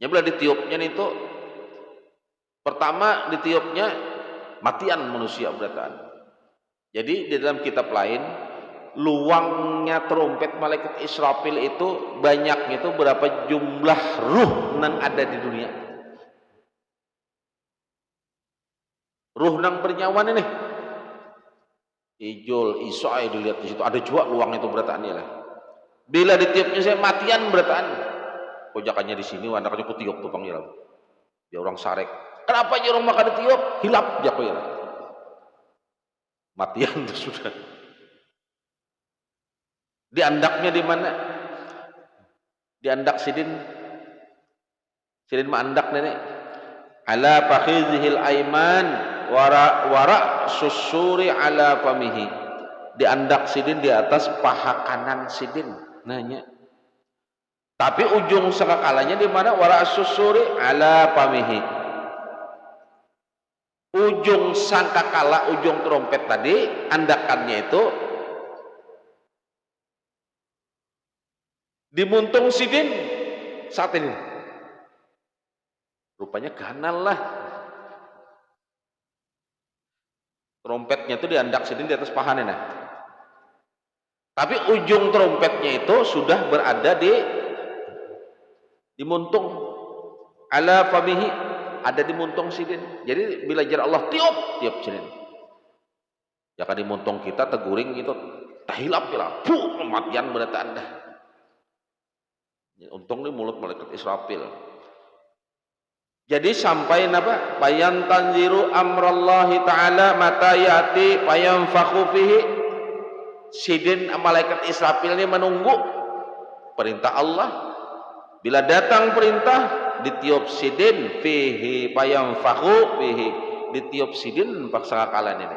Speaker 1: Nyabla ditiupnya itu pertama ditiupnya matian manusia berataan. Jadi di dalam kitab lain luangnya trompet malaikat Israfil itu banyaknya itu berapa jumlah ruh nang ada di dunia. Ruh nang bernyawa ini. Ijol, Isai dilihat di situ ada juga luang itu berataan lah. Bila ditiupnya saya matian berataan. Pojakannya di sini anaknya kutiup tuh panggil. Dia orang sarek. Kenapa orang makan ditiup? Hilap dia kok ya. Matian itu sudah. Diandaknya di mana? Diandak sidin mandak nenek. Ala fakhizihil aiman wara susuri ala famihi. Diandak sidin di atas paha kanan sidin. Nanya. Tapi ujung sakakalanya di mana? Wara susuri ala famihi. Ujung sangkakala, ujung trompet tadi, andakannya itu dimuntung sidin saat ini. Rupanya ganal lah. Trompetnya itu diandak sidin di atas pahanya. Nah. Tapi ujung trompetnya itu sudah berada di muntung ala famihi. Ada di muntung sidin. Jadi bila jar Allah tiup sidin. Ya kan di muntung kita teguring itu tahilap lah. Kematian berarti Anda. Untung ini mulut malaikat Israfil. Jadi sampai napa? Bayan tanziru amrallahi ta'ala mata yati fayanfakhu fihi. Sidin malaikat Israfil ini menunggu perintah Allah. Bila datang perintah ditiup sidin fihi fayanfakhu fihi, ditiup sidin pak sangkakala ini.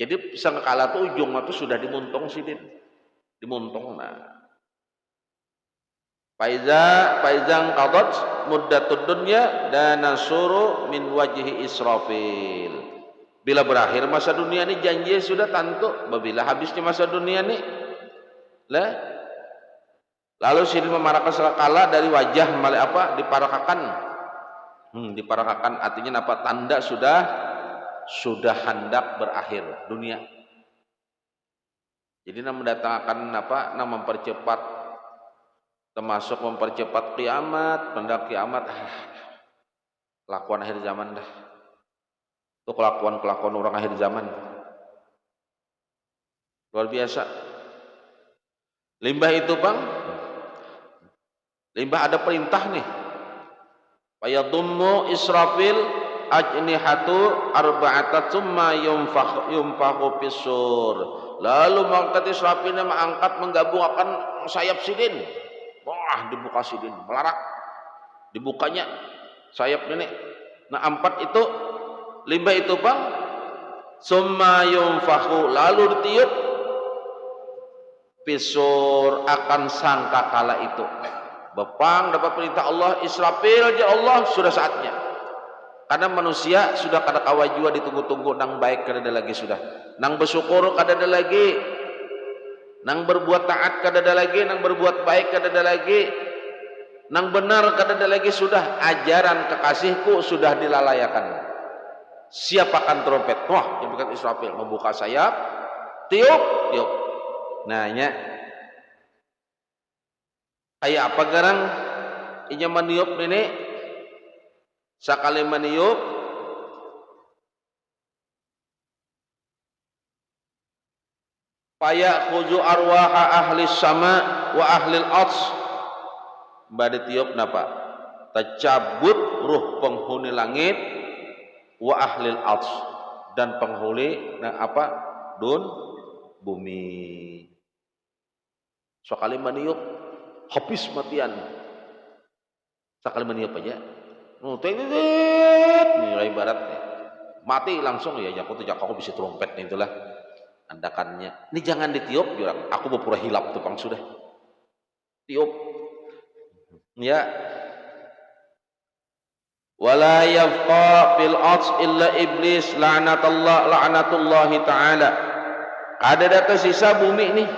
Speaker 1: Jadi sangkakala itu ujungnya itu sudah dimuntung sidin, dimuntung. Nah, faizang qadat muddatud dunya dan nasuru min wajhi Israfil. Bila berakhir masa dunia ini janji sudah tentu. Bila habisnya masa dunia ini lah. Lalu sidin memarahkan sangkakala dari wajah diparakakan Diparakakan artinya apa? Tanda sudah hendak berakhir dunia. Jadi mendatangkan apa? Mempercepat, termasuk mempercepat kiamat, hendak kiamat. Kelakuan akhir zaman dah. Itu kelakuan orang akhir zaman. Luar biasa. Limbah itu bang, limbah ada perintah nih. Fayadummu Israfil ajnihatu arba'ata tsumma yunfakhu fisur. Lalu mengangkat Israfil menggabungkan sayap sidin. Wah, dibuka sidin, melarak. Dibukanya sayap nenek. Nah, 4 itu limbah itu bang, summa yunfakhu, lalu ditiup fisur akan sangkakala itu. Bepang dapat perintah Allah, Israfil ya Allah, sudah saatnya. Karena manusia sudah kada kawa jua ditunggu-tunggu nang baik kada ada lagi sudah. Nang bersyukur kada ada lagi. Nang berbuat taat kada ada lagi, nang berbuat baik kada ada lagi. Nang benar kada ada lagi sudah. Ajaran kekasihku sudah dilalayakan. Siapakan trompet. Wah, yang bukan Israfil membuka sayap, tiup. Nah, nya kayak apa garang inya meniup ini, sakali meniup paya khuzu arwaha ahli sama wa ahli al-ars, bade tiup napa tercabut ruh penghuni langit wa ahli al-ars, dan penghuni bumi. Sakali meniup habis matian. Sakali meniup aja. Nih ibarat mati langsung ya. Aku bisa trompet nih itulah andakannya. Ini jangan ditiup jurang. Aku berpura hilap tuh pang sudah. Tiup. Ya. Wala yafqa fil ars illa iblis la'natullahi ta'ala. Ada data sisa bumi nih.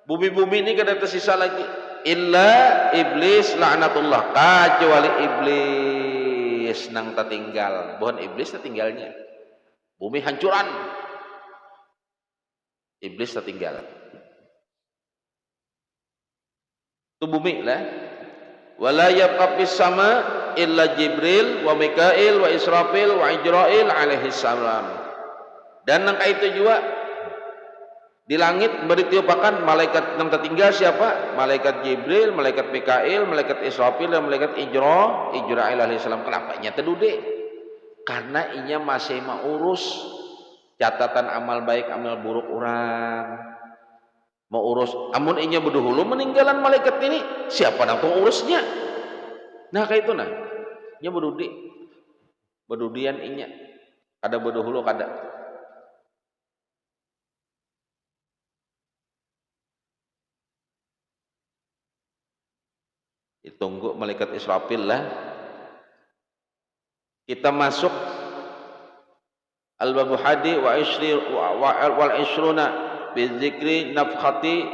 Speaker 1: Bumi-bumi ini kada tersisa lagi illa iblis la'natullah, kecuali iblis nang tertinggal. Bukan iblis tertinggalnya, bumi hancuran, iblis tertinggal. Itu bumi lah. Wala yabqa fis sama illa Jibril wa Mikail wa Israfil wa Ijrail alaihi salam. Dan nang itu juga di langit beritiupakan malaikat yang tertinggal siapa? Malaikat Jibril, malaikat Mikail, malaikat Israfil, dan malaikat Ijrail alaihi salam. Kenapa nya tedude? Karena inya masih mengurus catatan amal baik, amal buruk orang. Mau urus, amun inya berduhulu meninggalan malaikat ini, siapa nang pengurusnya? Nah kayak itu nah. Nya bedudian inya. Kada berduhulu kada. Tunggu malaikat Israfil lah. Kita masuk al-babu hadi wal ishruna bi dzikri nafkhati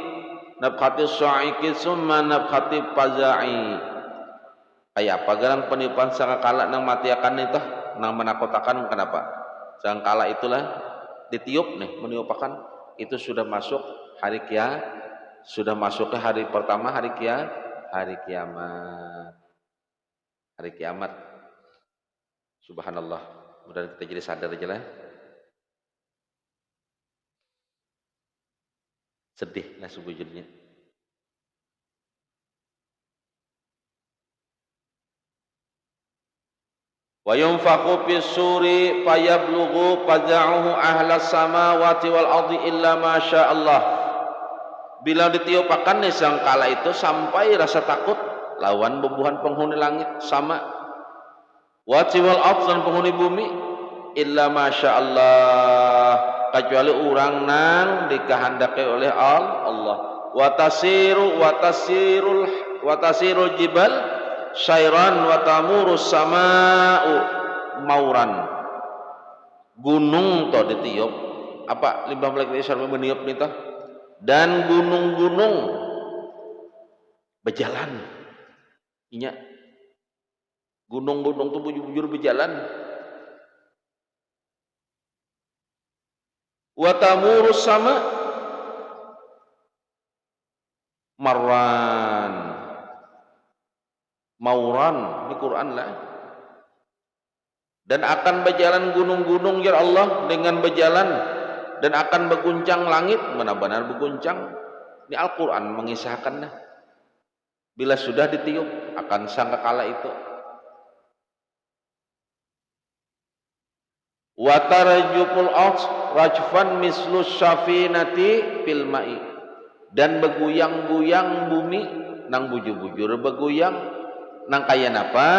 Speaker 1: sa'iqi summa nafkhati faza'i. Kayak apa garang penipuan sangkala nang matiakan itu, nang menakotakan kenapa? Sangkala itulah ditiup nih, meniupakan itu sudah masuk hari kiamat, sudah masuk ke hari pertama hari kiamat. Subhanallah. Mudah kita jadi sadar aja lah. Sedih lah sebujurnya. Wa yunfakhu fis suri fayablughu faza'uhu ahlas samawati wal ardi illa ma sya Allah. Bila ditiupakan nih sangkala itu sampai rasa takut lawan bebuhan penghuni langit sama wati wal ardh dan penghuni bumi illa masya Allah, kecuali orang nang dikehendaki oleh Allah. Watasirul jibal syairan wa tamurus sama'u mauran. Gunung to ditiup apa limbah malaikat Israfil meniup nih toh, dan gunung-gunung berjalan inya Gunung-gunung tuh bujur-bujur berjalan. Wa tamurus sama marran. Mauran, ini Quran lah. Dan akan berjalan gunung-gunung ya Allah dengan berjalan dan akan berguncang langit, benar-benar berguncang. Ini Al-Quran mengisahkannya. Bila sudah ditiup akan sangkakala itu. Wa tarjuful ardh rajfan mislu syafinati fil ma'i. Dan bergoyang-goyang bumi nang bujur-bujur bergoyang nang kaya napa?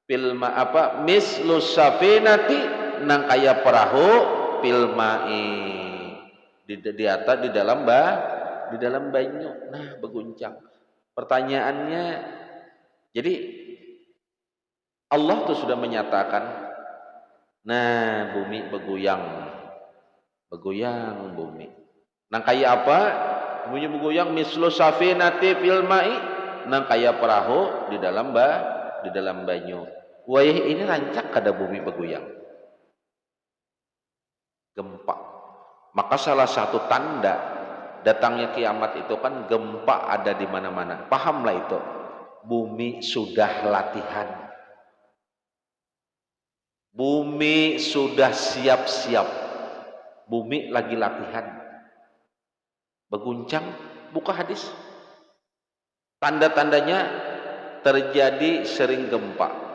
Speaker 1: Filma apa? Mislu syafinati nang kaya perahu fil ma'i. Di atas di dalam banyu. Nah, berguncang. Pertanyaannya, jadi Allah tuh sudah menyatakan, nah bumi bergoyang bumi. Nang kaya apa? Bumi bergoyang mislu safinati fil ma'i, nang kaya perahu di dalam banyu. Wah, ini rancak kada bumi bergoyang. Gempa. Maka salah satu tanda datangnya kiamat itu kan gempa ada di mana-mana. Pahamlah itu. Bumi sudah latihan. Bumi sudah siap-siap. Bumi lagi latihan. Berguncang, buka hadis. Tanda-tandanya terjadi sering gempa.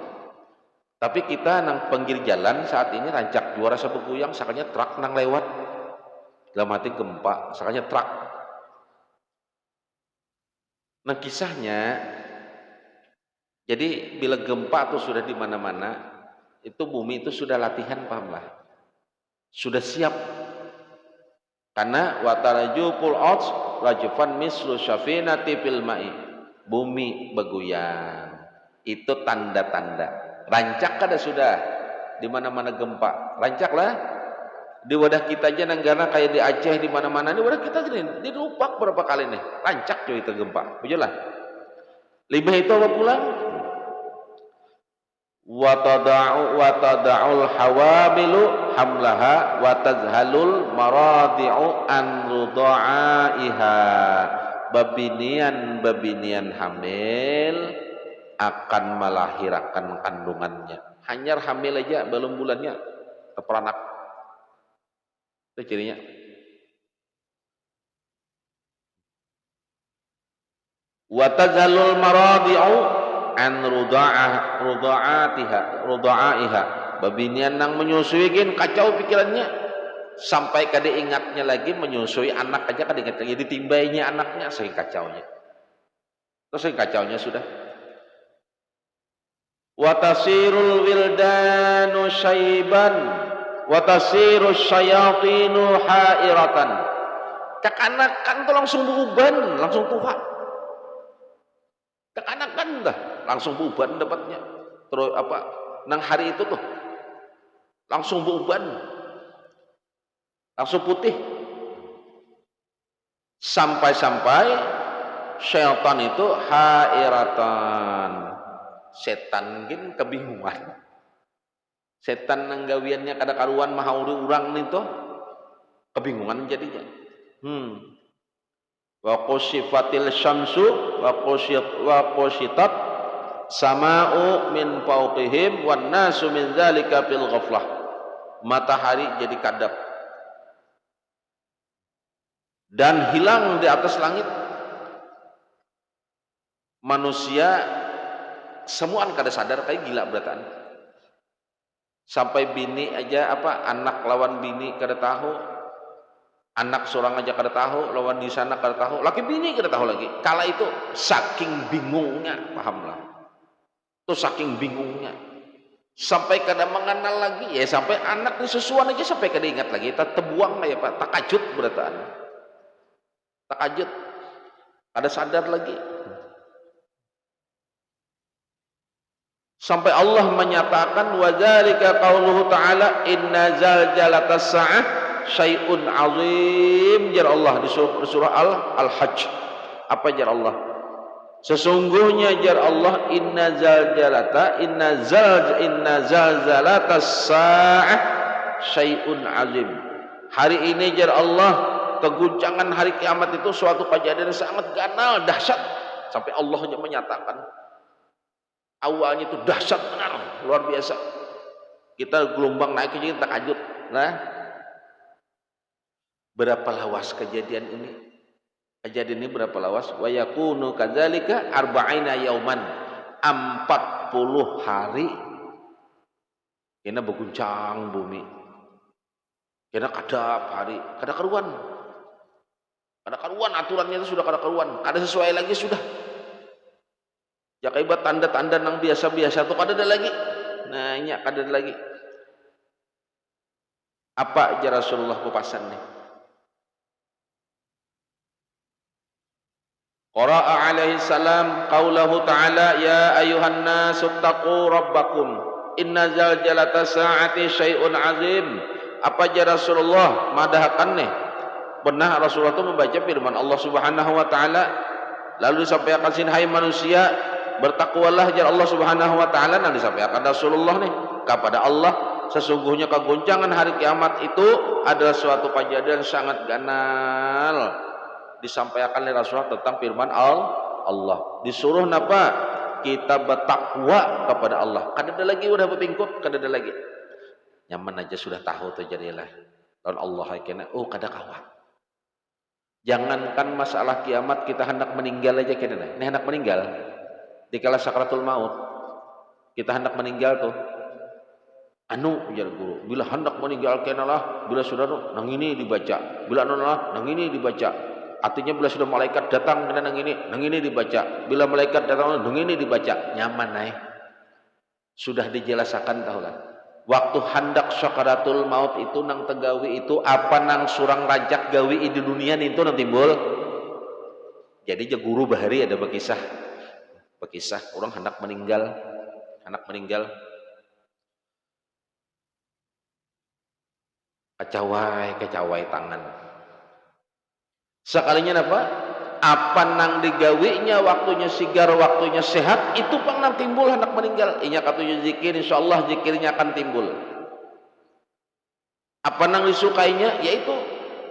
Speaker 1: Tapi kita nang pinggir jalan saat ini rancak juara sabeguyang, sakanya truk nang lewat. Dalam hati gempa, sakanya truk. Nah kisahnya, jadi bila gempa itu sudah di mana-mana, itu bumi itu sudah latihan, pahamlah. Sudah siap. Karena watarajupul ardh rajfan mislu syafinati fil ma'i. Bumi bergoyang. Itu tanda-tanda. Rancak kada sudah di mana-mana gempa. Rancaklah. Di wadah kita aja nanggana kayak di Aceh di mana-mana. Di wadah kita gini, di Rupak berapa kali nih. Rancak cuy itu gempa. Bejulah. Lima itu apa pulang? Wa tada'ul hawamilu hamlaha wa tazhalul maradi'u an rudha'iha. Babinian hamil akan melahirkan kandungannya. Hanya hamil aja belum bulannya terperanak. Itu cirinya. Wa tazhalul maradi'u an rudha'iha. Babinian nang menyusuikin kacau pikirannya. Sampai kada ingatnya lagi menyusui anak aja kada ingat lagi ditimbainya anaknya saking kacaunya. Terus saking kacaunya sudah. Wa tasirul wildanu syaiban wa tasirus syayatinu hairatan. Kekanakan tuh langsung beruban, langsung tua. Kekanakan dah langsung beruban dapatnya. Terus apa? Nang hari itu tuh langsung beruban. Langsung putih. Sampai-sampai syaitan itu hairatan. Setan mungkin kebingungan. Setan nanggawiannya kada karuan mahauri urang nih toh. Kebingungan jadinya. Wa qusifatil syamsu wa qusitat sama'u min fawqihim wan nasu min dzalika fil ghaflah. Matahari jadi kadap. Dan hilang di atas langit. Manusia semua kada sadar kayak gila berataan. Sampai bini aja anak lawan bini kada tahu. Anak seorang aja kada tahu, lawan di sana kada tahu. Laki bini kada tahu lagi. Kala itu saking bingungnya, pahamlah. Itu saking bingungnya. Sampai kada mengenal lagi. Ya sampai anak ni sesuatu aja sampai kada ingat lagi. Tak terbuang ya Pak, takajut berataan. Takajut, ada sadar lagi. Sampai Allah menyatakan wa dzalika qauluhu ta'ala inna zalzalatas sa'ah syai'un 'azim. Jar Allah di surah Al-Hajj. Apa jar Allah? Sesungguhnya jar Allah inna zalzalatas sa'ah syai'un azim. Hari ini jar Allah, keguncangan hari kiamat itu suatu kejadian yang sangat ganal, dahsyat, sampai Allah hanya menyatakan awalnya itu dahsyat benar, luar biasa. Kita gelombang naik aja kita takjub. Nah, berapa lawas kejadian ini? Kejadian ini berapa lawas? Wa yakunu kadzalika arba'ina yauman. 40 hari kena berguncang bumi. Kena kadap hari, kada karuan. Kada karuan aturannya itu sudah kada karuan. Kada sesuai lagi sudah. Ya kaibat tanda-tanda nang biasa-biasa tuh kada ada lagi. Nah, nya kada ada lagi. Apa aja Rasulullah pepasan nih? Qara'a alaihi salam qaulahu ta'ala ya ayuhan nasu taqu rabbakum inna zalzalata sa'ati syai'un azim. Apa aja Rasulullah madahkan nih? Benar Rasulullah itu membaca firman Allah Subhanahu wa taala lalu disampaikan sin hai manusia bertakwalah jar Allah Subhanahu wa taala, dan disampaikan Rasulullah nih kepada Allah sesungguhnya kegoncangan hari kiamat itu adalah suatu kejadian sangat ganal. Disampaikan oleh Rasulullah tentang firman Allah. Disuruh napa? Kita bertakwa kepada Allah. Kada ada lagi udah berpingkut, kada ada lagi. Nyaman aja sudah tahu tuh jadilah. Lawan Allah kena kada kawa. Jangankan masalah kiamat, kita hendak meninggal aja kena. Ini hendak meninggal. Dikala sakratul maut, kita hendak meninggal tuh. Ujar guru, bila hendak meninggal kenalah bila sudah nang ini dibaca, bila nang ini dibaca. Artinya bila sudah malaikat datang nang ini dibaca. Bila malaikat datang nang ini dibaca. Nyaman naik. Sudah dijelaskan tahulah. Waktu hendak syakaratul maut itu nang tegawi itu apa nang surang rajak gawi di dunia itu nang timbul. Jadi je guru bahari ada berkisah orang hendak meninggal kecawai tangan. Sekalinya apa nang digawinya waktunya sigar, waktunya sehat, itu pang nang timbul hendak meninggal. Inya katunya zikir, insyaallah zikirnya akan timbul. Apa nang disukainya, yaitu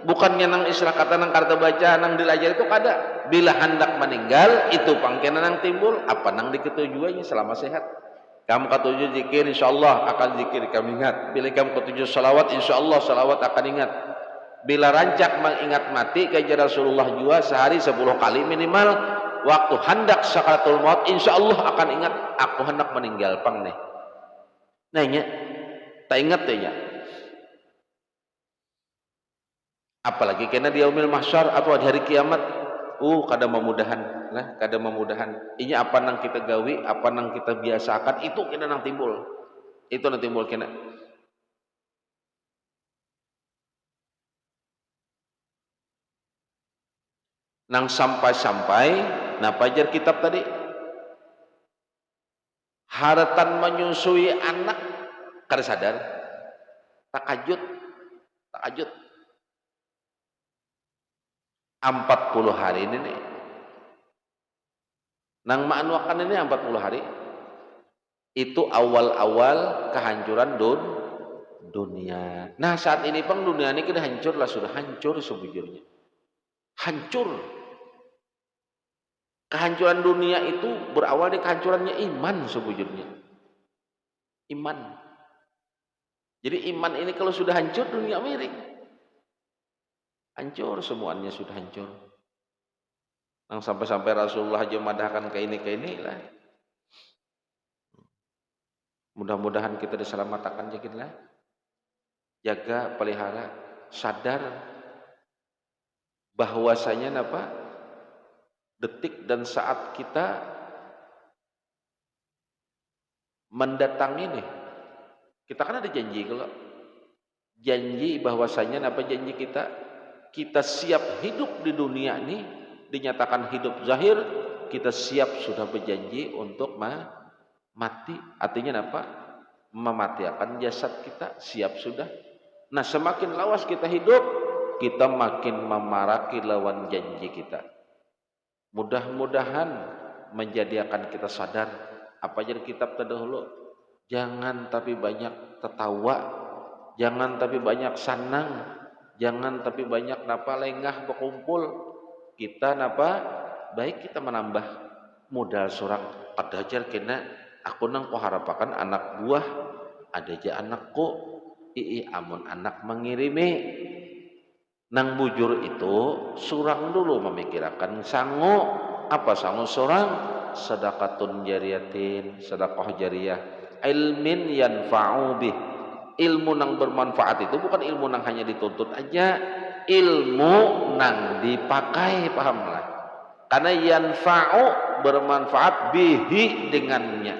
Speaker 1: bukannya nang istilah kata nang karta baca, nang dilajar itu kada. Bila hendak meninggal, itu pang kena nang timbul. Apa nang diketujuannya selama sehat. Kamu katuju zikir, insyaallah akan zikir kamu ingat. Bila kamu katuju salawat, insyaallah salawat akan ingat. Bila rancak mengingat mati kayak Rasulullah juga sehari 10 kali minimal. Waktu hendak sakaratul maut insyaallah akan ingat aku hendak meninggal pang nih. Nanya, tak ingat ya. Apalagi kena di yaumil mahsyar atau di hari kiamat. Kada memudahan. Nah, kada memudahan. Ini apa nang kita gawi, apa nang kita biasakan itu kena nang timbul. Itu nang timbul kena. Nang sampai-sampai nah pajar kitab tadi haratan menyusui anak kada sadar takajud 40 hari ini nih nang maanuakan ini 40 hari itu awal-awal kehancuran dunia. Nah saat ini pang dunia ini sudah hancur lah, sudah hancur sebujurnya. Hancur. Kehancuran dunia itu berawal dari kehancurannya iman sebujurnya. Iman. Jadi iman ini kalau sudah hancur dunia miring. Hancur semuanya sudah hancur. Nang sampai-sampai Rasulullah aja madahkan ke ini lah. Mudah-mudahan kita diselamatkan lah. Jaga, pelihara, sadar bahwasanya detik dan saat kita mendatangi nih. Kita kan ada janji kalau janji bahwasanya janji kita siap hidup di dunia ini dinyatakan hidup zahir, kita siap sudah berjanji untuk mati. Artinya mematikan jasad kita, siap sudah. Nah, semakin lawas kita hidup, kita makin memaraki lawan janji kita. Mudah-mudahan menjadikan kita sadar apa jadi kitab terdahulu. Jangan tapi banyak tertawa, jangan tapi banyak senang, jangan tapi banyak napa lengah berkumpul. Kita napa baik kita menambah modal surang adajar kena aku nang harapakan anak buah ada aja anakku amun anak mengirimi nang bujur itu surang dulu memikirkan sangu apa sangu surang sedekatun jariyatin sedekah jariyah ilmin yanfa'u bih ilmu nang bermanfaat itu bukan ilmu nang hanya dituntut aja ilmu nang dipakai pahamlah karena yanfa'u bermanfaat bihi dengannya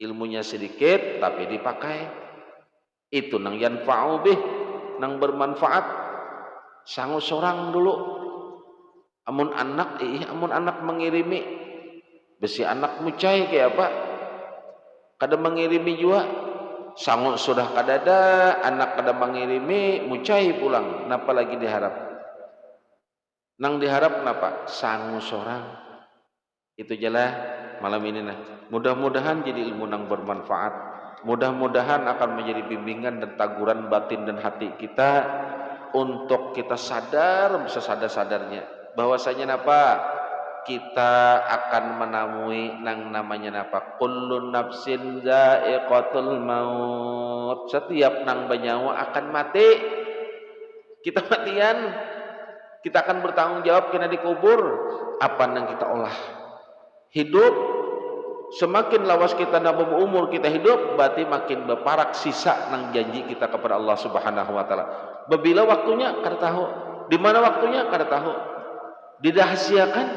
Speaker 1: ilmunya sedikit tapi dipakai itu nang yanfa'u bih nang bermanfaat sangu sorang dulu amun anak mengirimi besi anak mucai kayak apa kada mengirimi juga sangu sudah kadada anak kada mengirimi mucai pulang napa lagi diharap nang diharap kenapa sangu sorang itu jelas malam ini nah mudah-mudahan jadi ilmu nang bermanfaat mudah-mudahan akan menjadi bimbingan dan taguran batin dan hati kita untuk kita sadar sesadar-sadarnya bahwasanya napa kita akan menemui nang namanya napa kullu nafsin za'iqatul maut setiap nang bernyawa akan mati kita matian kita akan bertanggung jawab kena dikubur apa nang kita olah hidup semakin lawas kita nambah umur kita hidup berarti makin berparak sisa nang janji kita kepada Allah Subhanahu wa taala. Bila waktunya kada tahu, di mana waktunya kada tahu. Didahasiakan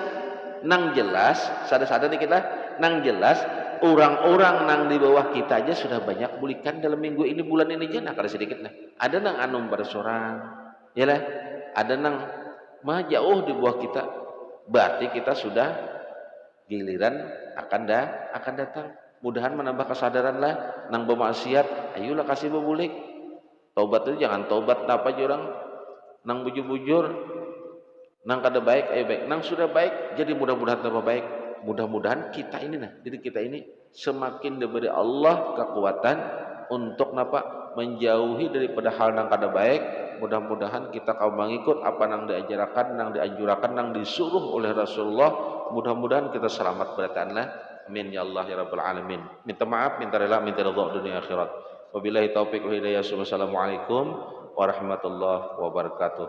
Speaker 1: nang jelas, sadar-sadar kita nang jelas orang-orang nang di bawah kita aja sudah banyak bulikan dalam minggu ini bulan ini aja nah kada sedikit nah. Ada nang anu bersorang, ya lah. Ada nang mah jauh di bawah kita. Berarti kita sudah giliran akan datang. Mudahan menambah kesadaran lah nang bermaksiat ayolah kasih bebulik taubat itu jangan taubat apa jurang nang bujur-bujur nang kada baik ayo baik nang sudah baik jadi mudah-mudahan tambah baik mudah-mudahan kita ini nah diri kita ini semakin diberi Allah kekuatan untuk napa menjauhi daripada hal nang kada baik mudah-mudahan kita kau mengikut apa nang diajarkan nang dianjurkan nang disuruh oleh Rasulullah mudah-mudahan kita selamat bertahanlah amin ya Allah ya rabbal alamin minta maaf minta rela minta ridha dunia akhirat wabillahi taufiq wal hidayah assalamualaikum warahmatullahi wabarakatuh.